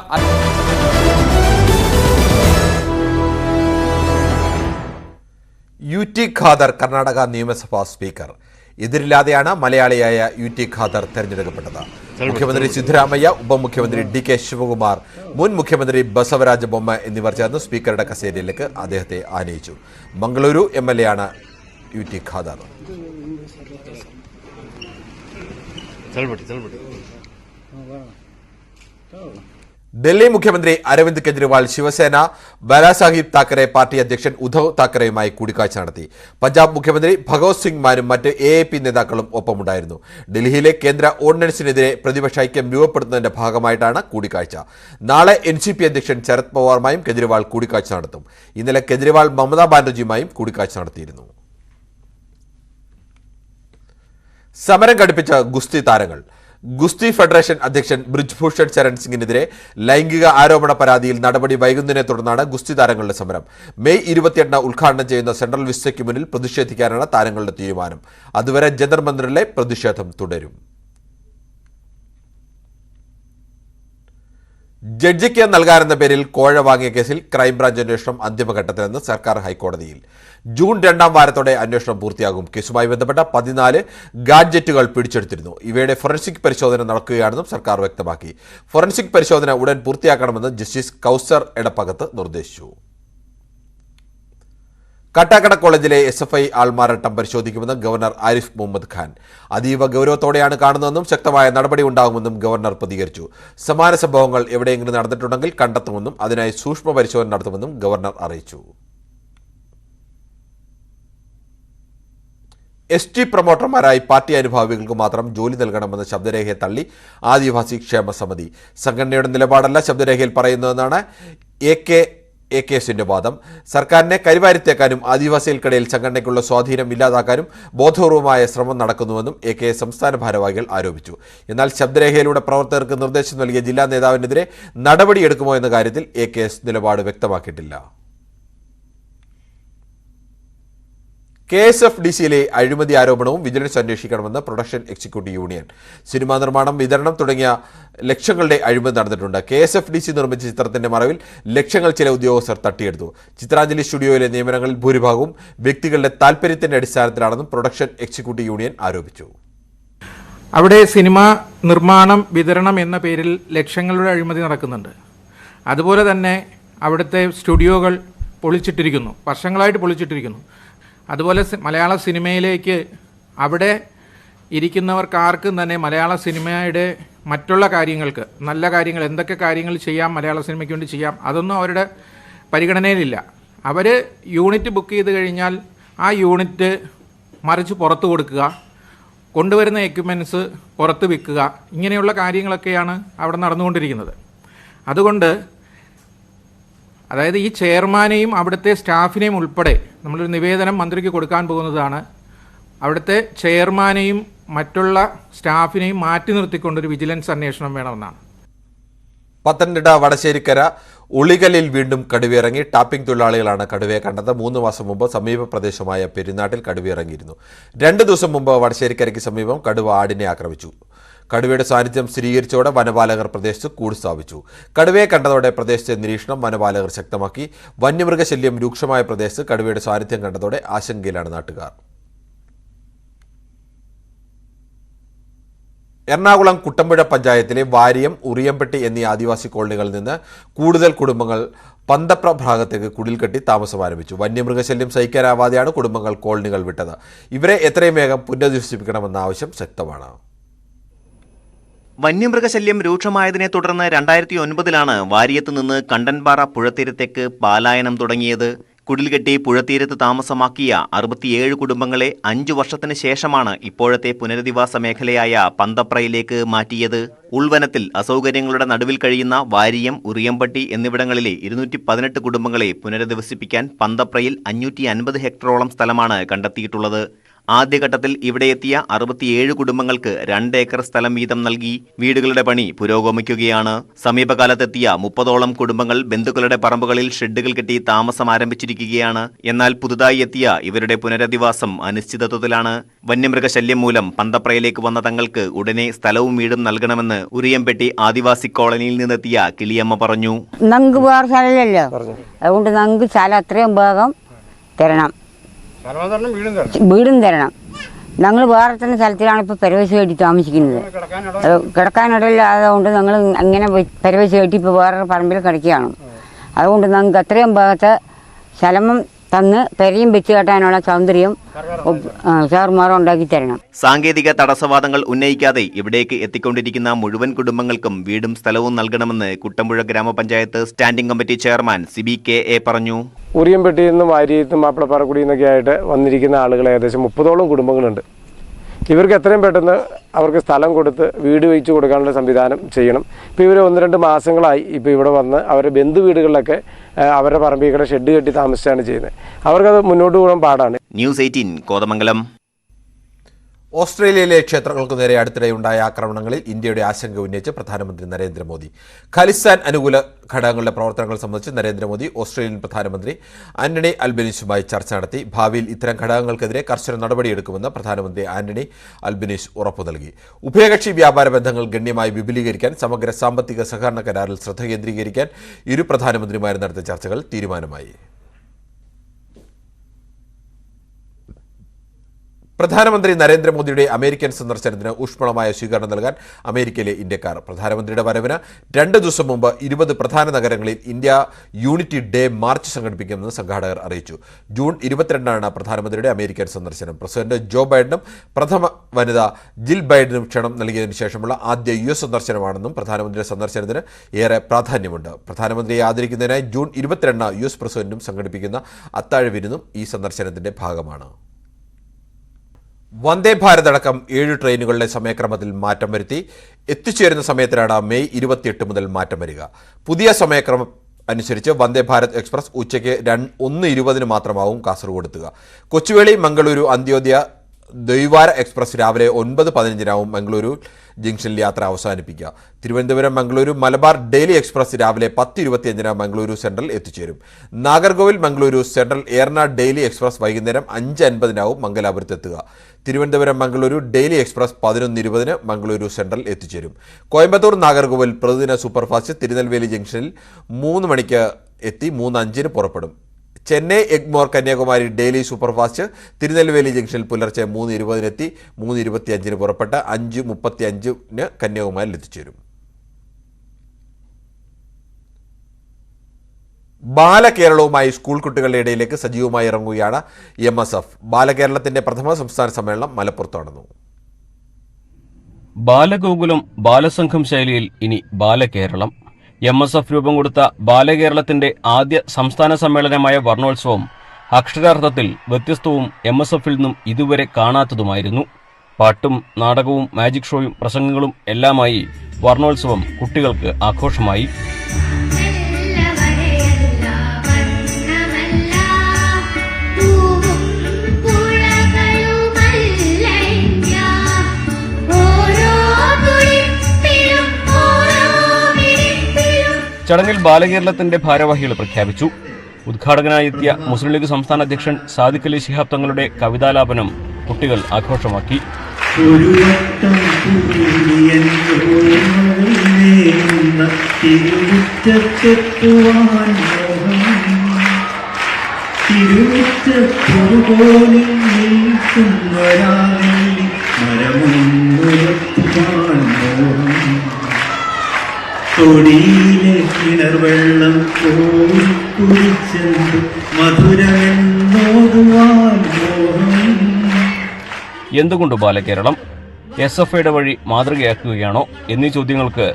UT ഖാദർ കർണാടക നിയമസഭാ സ്പീക്കർ. എതിരില്ലാതെയാണ് മലയാളിയായ UT ഖാദർ തെരഞ്ഞെടുക്കപ്പെട്ടത്. മുഖ്യമന്ത്രി സിദ്ധരാമയ്യ, ഉപമുഖ്യമന്ത്രി DK ശിവകുമാർ, മുൻ മുഖ്യമന്ത്രി ബസവരാജ ബൊമ്മ എന്നിവർ ചേർന്ന് സ്പീക്കറുടെ കസേരയിലേക്ക് അദ്ദേഹത്തെ ആനയിച്ചു. മംഗളൂരു MLA ആണ് UT ഖാദർ. ഡൽഹി മുഖ്യമന്ത്രി അരവിന്ദ് കെജ്രിവാൾ ശിവസേന ബാലാസാഹിബ് താക്കറെ പാർട്ടി അധ്യക്ഷൻ ഉദ്ധവ് താക്കറെയുമായി കൂടിക്കാഴ്ച നടത്തി. പഞ്ചാബ് മുഖ്യമന്ത്രി ഭഗവത് സിംഗ് മാനും മറ്റ് AAP നേതാക്കളും ഒപ്പമുണ്ടായിരുന്നു. ഡൽഹിയിലെ കേന്ദ്ര ഓർഡിനൻസിനെതിരെ പ്രതിപക്ഷ ഐക്യം രൂപപ്പെടുത്തുന്നതിന്റെ ഭാഗമായിട്ടാണ് കൂടിക്കാഴ്ച. നാളെ NCP അധ്യക്ഷൻ ശരത് പവാറുമായും കെജ്രിവാൾ കൂടിക്കാഴ്ച നടത്തും. ഇന്നലെ കെജ്രിവാൾ മമതാ ബാനർജിയുമായും കൂടിക്കാഴ്ച നടത്തിയിരുന്നു. സമരം ഘടിപ്പിച്ച ഗുസ്തി താരങ്ങൾ. ഗുസ്തി ഫെഡറേഷൻ അധ്യക്ഷൻ ബ്രിജ്ഭൂഷൺ ചരൺ സിംഗിനെതിരെ ലൈംഗിക ആരോപണ പരാതിയിൽ നടപടി വൈകുന്നതിനെ തുടർന്നാണ് ഗുസ്തി താരങ്ങളുടെ സമരം. മെയ് 28 ഉദ്ഘാടനം ചെയ്യുന്ന സെൻട്രൽ വിസ്റ്റയ്ക്ക് മുന്നിൽ പ്രതിഷേധിക്കാനാണ് താരങ്ങളുടെ തീരുമാനം. അതുവരെ ജന്തർ മന്ദിറിലെ പ്രതിഷേധം തുടരും. ജഡ്ജിക്ക് നൽകാനെന്ന പേരിൽ കോഴ വാങ്ങിയ കേസിൽ ക്രൈംബ്രാഞ്ച് അന്വേഷണം അന്തിമഘട്ടത്തിലെന്ന് സർക്കാർ ഹൈക്കോടതിയിൽ. ജൂൺ 2ാം വാരത്തോടെ അന്വേഷണം പൂർത്തിയാകും. കേസുമായി ബന്ധപ്പെട്ട 14 ഗാഡ്ജറ്റുകൾ പിടിച്ചെടുത്തിരുന്നു. ഇവയുടെ ഫോറൻസിക് പരിശോധന നടക്കുകയാണെന്നും സർക്കാർ വ്യക്തമാക്കി. ഫോറൻസിക് പരിശോധന ഉടൻ പൂർത്തിയാക്കണമെന്ന് ജസ്റ്റിസ് കൗസർ എടപ്പകത്ത് നിർദ്ദേശിച്ചു. കാട്ടാക്കട കോളേജിലെ SFI ആൾമാറാട്ടം പരിശോധിക്കുമെന്ന് ഗവർണർ ആരിഫ് മുഹമ്മദ് ഖാൻ. അതീവ ഗൗരവത്തോടെയാണ് കാണുന്നതെന്നും ശക്തമായ നടപടി ഉണ്ടാകുമെന്നും ഗവർണർ പ്രതികരിച്ചു. സമാന സംഭവങ്ങൾ എവിടെയെങ്കിലും നടന്നിട്ടുണ്ടെങ്കിൽ കണ്ടെത്തുമെന്നും അതിനായി സൂക്ഷ്മ പരിശോധന നടത്തുമെന്നും ഗവർണർ അറിയിച്ചു. ST പ്രൊമോട്ടർമാരായി പാർട്ടി അനുഭാവികൾക്ക് മാത്രം ജോലി നൽകണമെന്ന ശബ്ദരേഖയെ തള്ളി ആദിവാസി ക്ഷേമ സമിതി. സംഘടനയുടെ നിലപാടല്ല ശബ്ദരേഖയിൽ പറയുന്നതെന്നാണ് AKSന്റെ വാദം. സർക്കാരിനെ കരിവാരിത്തേക്കാനും ആദിവാസികൾക്കിടയിൽ സംഘടനയ്ക്കുള്ള സ്വാധീനം ഇല്ലാതാക്കാനും ബോധപൂർവമായ ശ്രമം നടക്കുന്നുവെന്നും AKS സംസ്ഥാന ഭാരവാഹികൾ ആരോപിച്ചു. എന്നാൽ ശബ്ദരേഖയിലൂടെ പ്രവർത്തകർക്ക് നിർദ്ദേശം നൽകിയ ജില്ലാ നേതാവിനെതിരെ നടപടിയെടുക്കുമോ എന്ന കാര്യത്തിൽ AKS നിലപാട് വ്യക്തമാക്കിയിട്ടില്ല. KSFDCയിലെ അഴിമതി ആരോപണവും വിജിലൻസ് അന്വേഷിക്കണമെന്ന് പ്രൊഡക്ഷൻ എക്സിക്യൂട്ടീവ് യൂണിയൻ. സിനിമാ നിർമ്മാണം, വിതരണം തുടങ്ങിയ ലക്ഷങ്ങളുടെ അഴിമതി നടന്നിട്ടുണ്ട്. KSFDC നിർമ്മിച്ച ചിത്രത്തിന്റെ മറവിൽ ലക്ഷങ്ങൾ ചില ഉദ്യോഗസ്ഥർ തട്ടിയെടുത്തു. ചിത്രാഞ്ജലി സ്റ്റുഡിയോയിലെ നിയമനങ്ങളിൽ ഭൂരിഭാഗവും വ്യക്തികളുടെ താൽപര്യത്തിന്റെ അടിസ്ഥാനത്തിലാണെന്നും പ്രൊഡക്ഷൻ എക്സിക്യൂട്ടീവ് യൂണിയൻ ആരോപിച്ചു. അവിടെ സിനിമ നിർമ്മാണം, വിതരണം എന്ന പേരിൽ ലക്ഷങ്ങളുടെ അഴിമതി നടക്കുന്നുണ്ട്. അതുപോലെ തന്നെ അവിടുത്തെ സ്റ്റുഡിയോകൾ പൊളിച്ചിട്ടിരിക്കുന്നു, വർഷങ്ങളായിട്ട് പൊളിച്ചിട്ടിരിക്കുന്നു. അതുപോലെ മലയാള സിനിമയിലേക്ക് അവിടെ ഇരിക്കുന്നവർക്ക് ആർക്കും തന്നെ മലയാള സിനിമയുടെ മറ്റുള്ള കാര്യങ്ങൾക്ക്, നല്ല കാര്യങ്ങൾ, എന്തൊക്കെ കാര്യങ്ങൾ ചെയ്യാം മലയാള സിനിമയ്ക്ക് വേണ്ടി ചെയ്യാം, അതൊന്നും അവരുടെ പരിഗണനയിലില്ല. അവർ യൂണിറ്റ് ബുക്ക് ചെയ്ത് കഴിഞ്ഞാൽ ആ യൂണിറ്റ് മറിച്ച് പുറത്ത് കൊടുക്കുക, കൊണ്ടുവരുന്ന എക്യുപ്മെൻറ്റ്സ് പുറത്ത് വിൽക്കുക, ഇങ്ങനെയുള്ള കാര്യങ്ങളൊക്കെയാണ് അവിടെ നടന്നുകൊണ്ടിരിക്കുന്നത്. അതുകൊണ്ട് അതായത് ഈ ചെയർമാനെയും അവിടുത്തെ സ്റ്റാഫിനെയും ഉൾപ്പെടെ നമ്മളൊരു നിവേദനം മന്ത്രിക്ക് കൊടുക്കാൻ പോകുന്നതാണ്. അവിടുത്തെ ചെയർമാനെയും മറ്റുള്ള സ്റ്റാഫിനെയും മാറ്റി നിർത്തിക്കൊണ്ടൊരു വിജിലൻസ് അന്വേഷണം വേണമെന്നാണ്. പത്തനംതിട്ട വടശ്ശേരിക്കര ഉളികലിൽ വീണ്ടും കടുവയിറങ്ങി. ടാപ്പിംഗ് തൊഴിലാളികളാണ് കടുവയെ കണ്ടത്. 3 മാസം മുമ്പ് സമീപ പ്രദേശമായ പെരുന്നാട്ടിൽ കടുവയിറങ്ങിയിരുന്നു. 2 ദിവസം മുമ്പ് വടശ്ശേരിക്കരയ്ക്ക് സമീപം കടുവ ആടിനെ ആക്രമിച്ചു. കടുവയുടെ സാന്നിധ്യം സ്ഥിരീകരിച്ചതോടെ വനപാലകർ പ്രദേശത്ത് കൂട് സ്ഥാപിച്ചു. കടുവയെ കണ്ടതോടെ പ്രദേശത്തെ നിരീക്ഷണം വനപാലകർ ശക്തമാക്കി. വന്യമൃഗശല്യം രൂക്ഷമായ പ്രദേശത്ത് കടുവയുടെ സാന്നിധ്യം കണ്ടതോടെ ആശങ്കയിലാണ് നാട്ടുകാർ. എറണാകുളം കുട്ടമ്പുഴ പഞ്ചായത്തിലെ വാരിയം, ഉറിയംപെട്ടി എന്നീ ആദിവാസി കോളനികളിൽ നിന്ന് കൂടുതൽ കുടുംബങ്ങൾ പന്തപ്ര ഭാഗത്തേക്ക് കുടിൽ കെട്ടി താമസം ആരംഭിച്ചു. വന്യമൃഗശല്യം സഹിക്കാനാവാതെയാണ് കുടുംബങ്ങൾ കോളനികൾ വിട്ടത്. ഇവരെ എത്രയും വേഗം പുനരധിവസിപ്പിക്കണമെന്ന ആവശ്യം ശക്തമാണ്. വന്യമൃഗശല്യം രൂക്ഷമായതിനെ തുടർന്ന് 2009 വാരിയത്ത് നിന്ന് കണ്ടൻപാറ പുഴത്തീരത്തേക്ക് പലായനം തുടങ്ങിയത്. കുടിൽകെട്ടി പുഴത്തീരത്ത് താമസമാക്കിയ 67 കുടുംബങ്ങളെ 5 വർഷത്തിന് ശേഷമാണ് ഇപ്പോഴത്തെ പുനരധിവാസ മേഖലയായ പന്തപ്രയിലേക്ക് മാറ്റിയത്. ഉൾവനത്തിൽ അസൗകര്യങ്ങളുടെ നടുവിൽ കഴിയുന്ന വാരിയം, ഉറിയംപട്ടി എന്നിവിടങ്ങളിലെ 218 കുടുംബങ്ങളെ പുനരധിവസിപ്പിക്കാൻ പന്തപ്രയിൽ 550 ഹെക്ടറോളം സ്ഥലമാണ് കണ്ടെത്തിയിട്ടുള്ളത്. ആദ്യഘട്ടത്തിൽ ഇവിടെ എത്തിയ 67 കുടുംബങ്ങൾക്ക് 2 ഏക്കർ സ്ഥലം വീതം നൽകി. വീടുകളുടെ പണി പുരോഗമിക്കുകയാണ്. സമീപകാലത്തെത്തിയ 30ഓളം കുടുംബങ്ങൾ ബന്ധുക്കളുടെ പറമ്പുകളിൽ ഷെഡുകൾ കെട്ടി താമസം ആരംഭിച്ചിരിക്കുകയാണ്. എന്നാൽ പുതുതായി എത്തിയ ഇവരുടെ പുനരധിവാസം അനിശ്ചിതത്വത്തിലാണ്. വന്യമൃഗശല്യം മൂലം പന്തപ്രയിലേക്ക് വന്ന തങ്ങൾക്ക് ഉടനെ സ്ഥലവും വീടും നൽകണമെന്ന് ഉറിയംപെട്ടി ആദിവാസി കോളനിയിൽ നിന്നെത്തിയ കിളിയമ്മ പറഞ്ഞു. ഞങ്ങൾക്ക് വേറെ സ്ഥലമില്ലല്ലോ, അതുകൊണ്ട് ഞങ്ങൾക്ക് സ്ഥലം അത്രയും ഭാഗം തരണം, വീടും തരണം. ഞങ്ങൾ വേറെ തന്നെ സ്ഥലത്തിലാണ് ഇപ്പോൾ പെരവേശ് കെട്ടി താമസിക്കുന്നത്. കിടക്കാനിടയില്ലാതുകൊണ്ട് ഞങ്ങൾ അങ്ങനെ പെരവേശ് കെട്ടി ഇപ്പോൾ വേറെ പറമ്പിൽ കിടക്കുകയാണ്. അതുകൊണ്ട് ഞങ്ങൾക്ക് അത്രയും ഭാഗത്ത് സ്ഥലം തന്ന് പെരയും വെച്ച് കെട്ടാനുള്ള സൗന്ദര്യം സാറുമാറും ഉണ്ടാക്കി തരണം. സാങ്കേതിക തടസ്സവാദങ്ങൾ ഉന്നയിക്കാതെ ഇവിടേക്ക് എത്തിക്കൊണ്ടിരിക്കുന്ന മുഴുവൻ കുടുംബങ്ങൾക്കും വീടും സ്ഥലവും നൽകണമെന്ന് Kuttampuzha grama panchayat standing committee chairman Siby KA പറഞ്ഞു. ഉറിയംപെട്ടിയിൽ നിന്നും വാരിയത്തും മാപ്പിളപ്പാറക്കുടിയിൽ നിന്നൊക്കെ ആയിട്ട് വന്നിരിക്കുന്ന ആളുകൾ ഏകദേശം 30ഓളം കുടുംബങ്ങളുണ്ട്. ഇവർക്ക് എത്രയും പെട്ടെന്ന് അവർക്ക് സ്ഥലം കൊടുത്ത് വീട് വെച്ച് കൊടുക്കാനുള്ള സംവിധാനം ചെയ്യണം. ഇപ്പോൾ ഇവർ 1-2 മാസങ്ങളായി ഇപ്പോൾ ഇവിടെ വന്ന് അവരുടെ ബന്ധു വീടുകളിലൊക്കെ അവരുടെ പറമ്പിൽ ഷെഡ് കെട്ടി താമസിച്ചാണ് ചെയ്യുന്നത്. അവർക്കത് മുന്നോട്ട് പോകാൻ പാടാണ്. ന്യൂസ് 18 കോതമംഗലം. ഓസ്ട്രേലിയയിലെ ക്ഷേത്രങ്ങൾക്ക് നേരെ അടുത്തിടെയുണ്ടായ ആക്രമണങ്ങളിൽ ഇന്ത്യയുടെ ആശങ്ക ഉന്നയിച്ച് പ്രധാനമന്ത്രി നരേന്ദ്രമോദി. ഖലിസ്ഥാൻ അനുകൂല ഘടകങ്ങളുടെ പ്രവർത്തനങ്ങൾ സംബന്ധിച്ച് നരേന്ദ്രമോദി ഓസ്ട്രേലിയൻ പ്രധാനമന്ത്രി ആന്റണി അൽബനീസുമായി ചർച്ച നടത്തി. ഭാവിയിൽ ഇത്തരം ഘടകങ്ങൾക്കെതിരെ കർശന നടപടിയെടുക്കുമെന്ന് പ്രധാനമന്ത്രി ആന്റണി അൽബനീസ് ഉറപ്പു നൽകി. ഉഭയകക്ഷി വ്യാപാര ബന്ധങ്ങൾ ഗണ്യമായി വിപുലീകരിക്കാൻ സമഗ്ര സാമ്പത്തിക സഹകരണ കരാറിൽ ശ്രദ്ധ കേന്ദ്രീകരിക്കാൻ ഇരു പ്രധാനമന്ത്രിമാരും നടത്തിയ ചർച്ചകൾ തീരുമാനമായി. പ്രധാനമന്ത്രി നരേന്ദ്രമോദിയുടെ അമേരിക്കൻ സന്ദർശനത്തിന് ഊഷ്മളമായ സ്വീകരണം നൽകാൻ അമേരിക്കയിലെ ഇന്ത്യക്കാർ. പ്രധാനമന്ത്രിയുടെ വരവിന് 2 ദിവസം മുമ്പ് 20 പ്രധാന നഗരങ്ങളിൽ ഇന്ത്യ യൂണിറ്റി ഡേ മാർച്ച് സംഘടിപ്പിക്കുമെന്ന് സംഘാടകർ അറിയിച്ചു. ജൂൺ 22-നാണ് പ്രധാനമന്ത്രിയുടെ അമേരിക്കൻ സന്ദർശനം. പ്രസിഡന്റ് ജോ ബൈഡനും പ്രഥമ വനിത ജിൽ ബൈഡനും ക്ഷണം നൽകിയതിനു ശേഷമുള്ള ആദ്യ US സന്ദർശനമാണെന്നും പ്രധാനമന്ത്രിയുടെ സന്ദർശനത്തിന് ഏറെ പ്രാധാന്യമുണ്ട്. പ്രധാനമന്ത്രിയെ ആദരിക്കുന്നതിനായി ജൂൺ 22-ന് US പ്രസിഡന്റും സംഘടിപ്പിക്കുന്ന അത്താഴ വിരുന്നും ഈ സന്ദർശനത്തിന്റെ ഭാഗമാണ്. വന്ദേ ഭാരത് അടക്കം 7 ട്രെയിനുകളുടെ സമയക്രമത്തിൽ മാറ്റം വരുത്തി. എത്തിച്ചേരുന്ന സമയത്തിനാണ് മെയ് 28 മുതൽ മാറ്റം വരിക. പുതിയ സമയക്രമം അനുസരിച്ച് വന്ദേ ഭാരത് എക്സ്പ്രസ് ഉച്ചയ്ക്ക് 1:20 മാത്രമാവും കാസർഗോഡ് എത്തുക. കൊച്ചുവേളി മംഗളൂരു അന്ത്യോദയ ദ്വൈവാര എക്സ്പ്രസ് രാവിലെ 9:15 മംഗളൂരു ജംഗ്ഷനിൽ യാത്ര അവസാനിപ്പിക്കുക. തിരുവനന്തപുരം മംഗളൂരു മലബാർ ഡെയിലി എക്സ്പ്രസ് രാവിലെ 10:25 മംഗളൂരു സെൻട്രൽ എത്തിച്ചേരും. Nagercoil Mangaluru central Ernad daily express വൈകുന്നേരം 5:50 മംഗലാപുരത്ത് എത്തുക. Thiruvananthapuram Mangaluru daily express 11:20 Mangaluru central എത്തിച്ചേരും. കോയമ്പത്തൂർ നാഗർകോവിൽ പ്രതിദിന സൂപ്പർഫാസ്റ്റ് തിരുനെൽവേലി ജംഗ്ഷനിൽ 3 മണിക്ക് എത്തി 3:05 പുറപ്പെടും. ചെന്നൈ എഗ്മോർ കന്യാകുമാരി ഡെയിലി സൂപ്പർഫാസ്റ്റ് തിരുനെൽവേലി ജംഗ്ഷനിൽ പുലർച്ചെ 3:20 എത്തി 3:25 പുറപ്പെട്ട് 5:35 കന്യാകുമാരിയിൽ എത്തിച്ചേരും. ബാലകേരളവുമായി സ്കൂൾ കുട്ടികളുടെ ഇടയിലേക്ക് സജീവമായി ഇറങ്ങുകയാണ് MSF. ബാലകേരളത്തിന്റെ പ്രഥമ സംസ്ഥാന സമ്മേളനം മലപ്പുറത്ത് നടന്നു. ബാലഗോകുലം ബാലസംഘം ശൈലിയിൽ ഇനി ബാലകേരളം. MSF രൂപം കൊടുത്ത ബാലകേരളത്തിന്റെ ആദ്യ സംസ്ഥാന സമ്മേളനമായ വർണ്ണോത്സവം അക്ഷരാർത്ഥത്തിൽ വ്യത്യസ്തവും MSFൽ നിന്നും ഇതുവരെ കാണാത്തതുമായിരുന്നു. പാട്ടും നാടകവും മാജിക് ഷോയും പ്രസംഗങ്ങളും എല്ലാമായി വർണ്ണോത്സവം കുട്ടികൾക്ക് ആഘോഷമായി. ചടങ്ങിൽ ബാലകേരളത്തിന്റെ ഭാരവാഹികൾ പ്രഖ്യാപിച്ചു. ഉദ്ഘാടകനായെത്തിയ മുസ്ലിം ലീഗ് സംസ്ഥാന അധ്യക്ഷൻ സാദിഖ് അലി ശിഹാബ് തങ്ങളുടെ കവിതാലാപനം കുട്ടികൾ ആഘോഷമാക്കി. തൊടിയിലെ കിണർവെള്ളം കുടിച്ചെന്ന് മധുരമെന്നോതുവാൻ മോഹം. എന്തുകൊണ്ട് ബാലകേരളം? SFIയുടെ വഴി മാതൃകയാക്കുകയാണോ എന്നീ ചോദ്യങ്ങൾക്ക്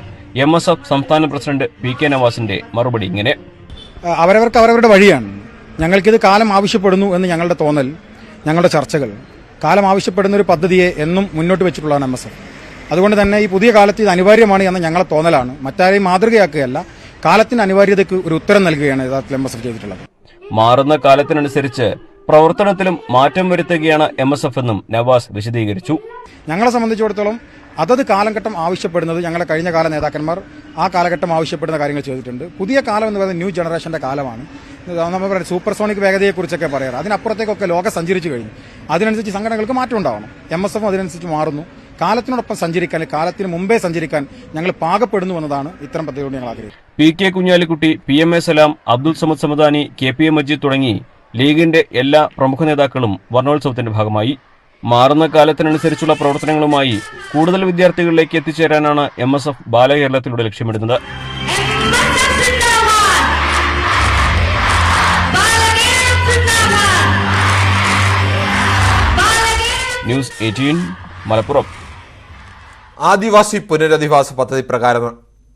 MSF സംസ്ഥാന പ്രസിഡന്റ് PK നവാസിന്റെ മറുപടി ഇങ്ങനെ: അവരവർക്ക് അവരവരുടെ വഴിയാണ്. ഞങ്ങൾക്കിത് കാലം ആവശ്യപ്പെടുന്നു എന്ന് ഞങ്ങളുടെ തോന്നൽ, ഞങ്ങളുടെ ചർച്ചകൾ, കാലം ആവശ്യപ്പെടുന്ന ഒരു പദ്ധതിയെ എന്നും മുന്നോട്ട് വെച്ചിട്ടുള്ളതാണ് MSF. അതുകൊണ്ട് തന്നെ ഈ പുതിയ കാലത്ത് ഇത് അനിവാര്യമാണ് എന്ന ഞങ്ങളെ തോന്നലാണ്. മറ്റാരെയും മാതൃകയാക്കുകയല്ല, കാലത്തിന് അനിവാര്യതയ്ക്ക് ഒരു ഉത്തരം നൽകുകയാണ് യഥാർത്ഥത്തിൽ MSF ചെയ്തിട്ടുള്ളത്. മാറുന്ന കാലത്തിനനുസരിച്ച് പ്രവർത്തനത്തിലും മാറ്റം വരുത്തുകയാണ് MSF എന്നും നവാസ് വിശദീകരിച്ചു. ഞങ്ങളെ സംബന്ധിച്ചിടത്തോളം അതത് കാലഘട്ടം ആവശ്യപ്പെടുന്നത് ഞങ്ങളുടെ കഴിഞ്ഞ കാല നേതാക്കന്മാർ ആ കാലഘട്ടം ആവശ്യപ്പെടുന്ന കാര്യങ്ങൾ ചെയ്തിട്ടുണ്ട്. പുതിയ കാലം എന്ന് പറയുന്നത് ന്യൂ ജനറേഷന്റെ കാലമാണ്. നമ്മൾ പറയുന്നത് സൂപ്പർസോണിക് വേഗതയെക്കുറിച്ചൊക്കെ പറയാറ്. അതിനപ്പുറത്തേക്കൊക്കെ ലോകം സഞ്ചരിച്ചു കഴിഞ്ഞു. അതിനനുസരിച്ച് സംഘടനകൾക്ക് മാറ്റം ഉണ്ടാവണം. MSF അതിനനുസരിച്ച് മാറുന്നു. കാലത്തിനോടൊപ്പം സഞ്ചരിക്കാൻ, കാലത്തിന് മുമ്പേ സഞ്ചരിക്കാൻ ഞങ്ങൾ പാകപ്പെടുന്നു എന്നതാണ് ഇത്തരം പദ്ധതിയോട് ഞങ്ങൾ ആഗ്രഹിക്കുന്നത്. PK കുഞ്ഞാലിക്കുട്ടി, PMA സലാം, അബ്ദുൾ സമദ് സമദാനി, KPA മജീദ് തുടങ്ങി ലീഗിന്റെ എല്ലാ പ്രമുഖ നേതാക്കളും വർണ്ണോത്സവത്തിന്റെ ഭാഗമായി. മാറുന്ന കാലത്തിനനുസരിച്ചുള്ള പ്രവർത്തനങ്ങളുമായി കൂടുതൽ വിദ്യാർത്ഥികളിലേക്ക് എത്തിച്ചേരാനാണ് MSF ബാലകേരളത്തിലൂടെ ലക്ഷ്യമിടുന്നത്. ന്യൂസ് 18 മലപ്പുറം. ആദിവാസി പുനരധിവാസ പദ്ധതി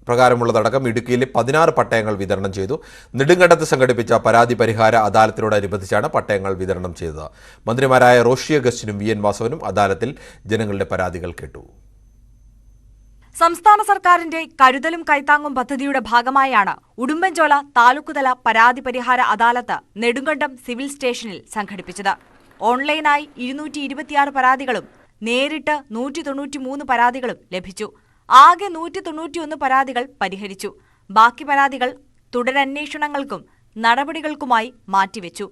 പ്രകാരമുള്ളതടക്കം ഇടുക്കിയിലെ 16 പട്ടയങ്ങൾ വിതരണം ചെയ്തു. നെടുങ്കണ്ടത്ത് സംഘടിപ്പിച്ച പരാതി പരിഹാര അദാലത്തിനോടനുബന്ധിച്ചാണ് പട്ടയങ്ങൾ വിതരണം ചെയ്തത്. മന്ത്രിമാരായ റോഷി അഗസ്റ്റിനും VN വാസവനും അദാലത്തിൽ ജനങ്ങളുടെ പരാതികൾ കേട്ടു. സംസ്ഥാന സർക്കാരിന്റെ കരുതലും കൈത്താങ്ങും പദ്ധതിയുടെ ഭാഗമായാണ് ഉടുമ്പൻചോല താലൂക്കുതല പരാതി പരിഹാര അദാലത്ത് നെടുങ്കണ്ടം സിവിൽ സ്റ്റേഷനിൽ സംഘടിപ്പിച്ചത്. ഓൺലൈനായി 226 പരാതികളും നേരിട്ട് 193 പരാതികളും ലഭിച്ചു. ആകെ 191 പരാതികൾ പരിഹരിച്ചു. ബാക്കി പരാതികൾ തുടരന്വേഷണങ്ങൾക്കും നടപടികൾക്കുമായി മാറ്റിവെച്ചു.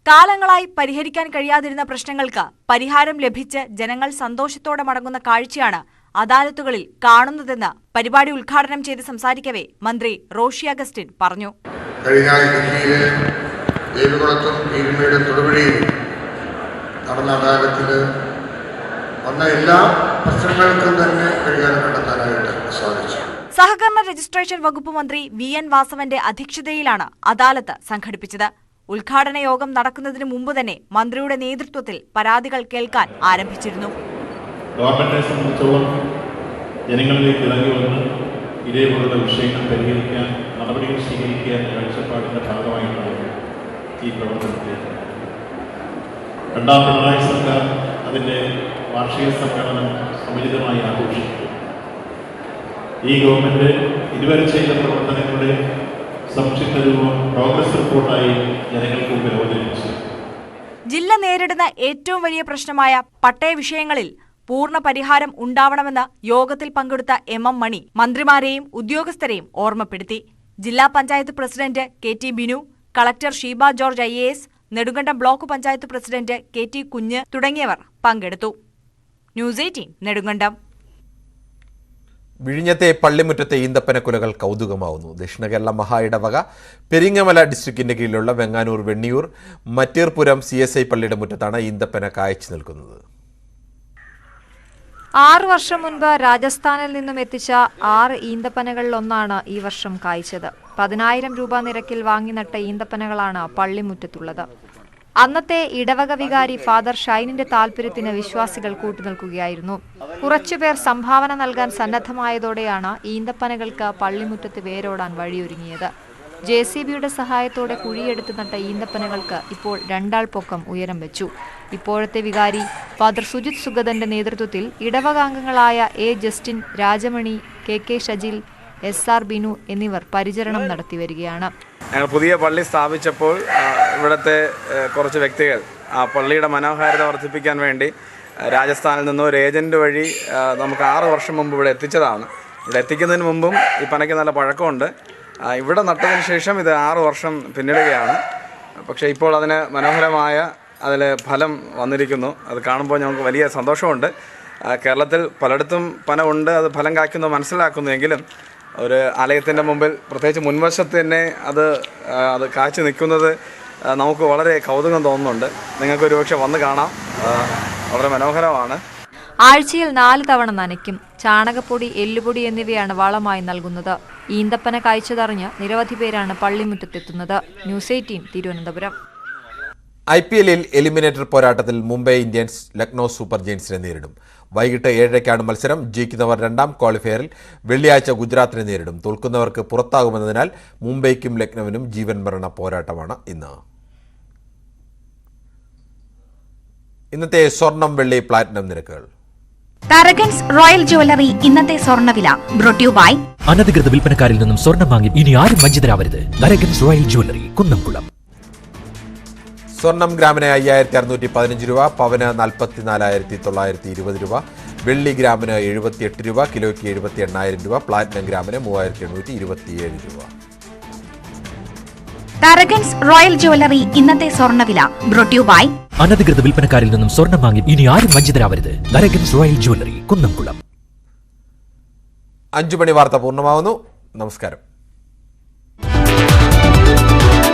കാലങ്ങളായി പരിഹരിക്കാൻ കഴിയാതിരുന്ന പ്രശ്നങ്ങൾക്ക് പരിഹാരം ലഭിച്ച് ജനങ്ങൾ സന്തോഷത്തോടെ മടങ്ങുന്ന കാഴ്ചയാണ് അദാലത്തുകളിൽ കാണുന്നതെന്ന് പരിപാടി ഉദ്ഘാടനം ചെയ്ത് സംസാരിക്കവേ മന്ത്രി റോഷി അഗസ്റ്റിൻ പറഞ്ഞു. കഴിഞ്ഞ ഇടുക്കിയിലെ ദേവികുളത്തും പീരുമേട് തൊടുപുഴയിൽ നടന്ന അദാലത്തിൽ വന്ന എല്ലാ പ്രശ്നങ്ങൾക്കും തന്നെ പരിഹാരം കണ്ടെത്താനായിട്ട് സാധിച്ചു. സഹകരണ രജിസ്ട്രേഷൻ വകുപ്പ് മന്ത്രി VN വാസവന്റെ അധ്യക്ഷതയിലാണ് അദാലത്ത് സംഘടിപ്പിച്ചത്. ഉദ്ഘാടന യോഗം നടക്കുന്നതിന് മുമ്പ് തന്നെ മന്ത്രിയുടെ നേതൃത്വത്തിൽ പരാതികൾ കേൾക്കാൻ ആരംഭിച്ചിരുന്നു. ഗവൺമെന്റിനെ സംബന്ധിച്ചോളം ജനങ്ങളിലേക്ക് ഇറങ്ങി വന്ന് ഇതേപോലുള്ള വിഷയങ്ങൾ പരിഹരിക്കാൻ നടപടികൾ സ്വീകരിക്കുക എന്ന കാഴ്ചപ്പാടിന്റെ ഭാഗമായിട്ടാണ് ഈ പ്രവർത്തനത്തിൽ. രണ്ടാം പിണറായി സർക്കാർ അതിൻ്റെ വാർഷിക സമ്മേളനം സമുചിതമായി ആഘോഷിച്ചു. ഈ ഗവൺമെന്റ് ഇതുവരെ ചെയ്ത പ്രവർത്തനങ്ങളുടെ സംക്ഷിപ്ത രൂപം പ്രോഗ്രസ് റിപ്പോർട്ടായി ജനങ്ങൾക്ക് മുമ്പിൽ അവതരിപ്പിച്ചു. ജില്ല നേരിടുന്ന ഏറ്റവും വലിയ പ്രശ്നമായ പട്ടയ വിഷയങ്ങളിൽ പൂർണ്ണ പരിഹാരം ഉണ്ടാവണമെന്ന് യോഗത്തിൽ പങ്കെടുത്ത MM മണി മന്ത്രിമാരെയും ഉദ്യോഗസ്ഥരെയും ഓർമ്മപ്പെടുത്തി. ജില്ലാ panchayat president KT Binu, collector Sheeba George IAS, Nedumkandam block panchayat president KT കുഞ്ഞ് തുടങ്ങിയവർ പങ്കെടുത്തു. ന്യൂസ് 18 നെടുങ്കണ്ടം. വിഴിഞ്ഞത്തെ പള്ളിമുറ്റത്തെ ഈന്തപ്പനക്കുലകൾ കൗതുകമാവുന്നു. ദക്ഷിണ കേരള മഹാ ഇടവക പെരിങ്ങമല ഡിസ്ട്രിക്റ്റിന്റെ കീഴിലുള്ള വെങ്ങാനൂർ വെണ്ണിയൂർ മറ്റീർപുരം CSI പള്ളിയുടെ മുറ്റത്താണ് ഈന്തപ്പന കായ്ച്ചു നിൽക്കുന്നത്. 6 വർഷം മുൻപ് രാജസ്ഥാനിൽ നിന്നും എത്തിച്ച 6 ഈന്തപ്പനകളിലൊന്നാണ് ഈ വർഷം കായ്ച്ചത്. 10,000 രൂപ നിരക്കിൽ വാങ്ങി നട്ട ഈന്തപ്പനകളാണ് പള്ളിമുറ്റത്തുള്ളത്. അന്നത്തെ ഇടവക വികാരി ഫാദർ ഷൈനിന്റെ താൽപര്യത്തിന് വിശ്വാസികൾ കൂട്ടുനിൽക്കുകയായിരുന്നു. കുറച്ചുപേർ സംഭാവന നൽകാൻ സന്നദ്ധമായതോടെയാണ് ഈന്തപ്പനകൾക്ക് പള്ളിമുറ്റത്ത് വേരോടാൻ വഴിയൊരുങ്ങിയത്. JCBയുടെ സഹായത്തോടെ കുഴിയെടുത്ത് നട്ട ഈന്തപ്പനകൾക്ക് ഇപ്പോൾ 2 ആൾ പൊക്കം ഉയരം വെച്ചു. ഇപ്പോഴത്തെ വികാരി ഫാദർ സുജിത് സുഗതന്റെ നേതൃത്വത്തിൽ ഇടവകാംഗങ്ങളായ A Justin, Rajamani, KK Shajil, SR Binu എന്നിവർ പരിചരണം നടത്തി വരികയാണ്. ഞങ്ങൾ പുതിയ പള്ളി സ്ഥാപിച്ചപ്പോൾ ഇവിടുത്തെ കുറച്ച് വ്യക്തികൾ ആ പള്ളിയുടെ മനോഹാരിത വർദ്ധിപ്പിക്കാൻ വേണ്ടി രാജസ്ഥാനിൽ നിന്നും ഒരു ഏജൻറ്റ് വഴി നമുക്ക് 6 വർഷം മുമ്പ് ഇവിടെ എത്തിച്ചതാണ്. ഇവിടെ എത്തിക്കുന്നതിന് മുമ്പും ഈ പനയ്ക്ക് നല്ല പഴക്കമുണ്ട്. ഇവിടെ നട്ടതിന് ശേഷം ഇത് 6 വർഷം പിന്നിടുകയാണ്. പക്ഷേ ഇപ്പോൾ അതിന് മനോഹരമായ അതിൽ ഫലം വന്നിരിക്കുന്നു. അത് കാണുമ്പോൾ ഞങ്ങൾക്ക് വലിയ സന്തോഷമുണ്ട്. കേരളത്തിൽ പലയിടത്തും പന ഉണ്ട്, അത് ഫലം കായ്ക്കുന്നു മനസ്സിലാക്കുന്നു. എങ്കിലും ഒരു ആലയത്തിൻ്റെ മുമ്പിൽ പ്രത്യേകിച്ച് മുൻവശത്ത് തന്നെ അത് കാഴ്ച നിൽക്കുന്നത് നമുക്ക് വളരെ കൗതുകം തോന്നുന്നുണ്ട്. നിങ്ങൾക്ക് ഒരുപക്ഷെ വന്ന് കാണാം. വളരെ മനോഹരമാണ്. ആഴ്ചയിൽ 4 തവണ നനയ്ക്കും. ചാണകപ്പൊടി, എല്ലുപൊടി എന്നിവയാണ് വളമായി നൽകുന്നത്. ഈന്തപ്പന കായ്ച്ചതറിഞ്ഞ് നിരവധി പേരാണ് പള്ളിമുറ്റത്തെത്തുന്നത്. ന്യൂസ് 18 തിരുവനന്തപുരം. IPLൽ എലിമിനേറ്റർ പോരാട്ടത്തിൽ മുംബൈ ഇന്ത്യൻസ് ലക്നൗ സൂപ്പർ ജയൻസിനെ നേരിടും. വൈകിട്ട് 7:30 മത്സരം. ജയിക്കുന്നവർ 2ാം ക്വാളിഫയറിൽ വെള്ളിയാഴ്ച ഗുജറാത്തിനെ നേരിടും. തോൽക്കുന്നവർക്ക് പുറത്താകുമെന്നതിനാൽ മുംബൈക്കും ലക്നൌവിനും ജീവൻ മരണ പോരാട്ടമാണ് ഇന്ന്. ഇന്നത്തെ സ്വർണം, വെള്ളി, പ്ലാറ്റിനം നിരക്കുകൾ. തരകൻസ് റോയൽ ജ്വല്ലറി ഇന്നത്തെ സ്വർണ്ണവില ബ്രോട്ട് യു ബൈ അനധികൃത വിൽപ്പനക്കാരിൽ നിന്നും സ്വർണം വാങ്ങി ഇനി ആരും വഞ്ചിതരാവരുത്. Tharakan's royal jewellery, Kunnamkulam. സ്വർണം ഗ്രാമിന് 5,615 രൂപ, പവന് 44,920 രൂപ, വെള്ളി ഗ്രാമിന് 78 രൂപ, കിലോയ്ക്ക് 78,000 രൂപ, പ്ലാറ്റിനം ഗ്രാമിന് 3,827 രൂപ. തരകൻസ് റോയൽ ജ്വല്ലറി ഇന്നത്തെ സ്വർണ്ണവില ബ്രോട്ട് യു ബൈ അനധികൃത വിൽപ്പനക്കാരിൽ നിന്നും സ്വർണം വാങ്ങി ഇനി ആരും വഞ്ചിതരാവരുത്. Tharakan's royal jewellery, Kunnamkulam. 5 മണി വാർത്ത പൂർണ്ണമാവുന്നു. നമസ്കാരം.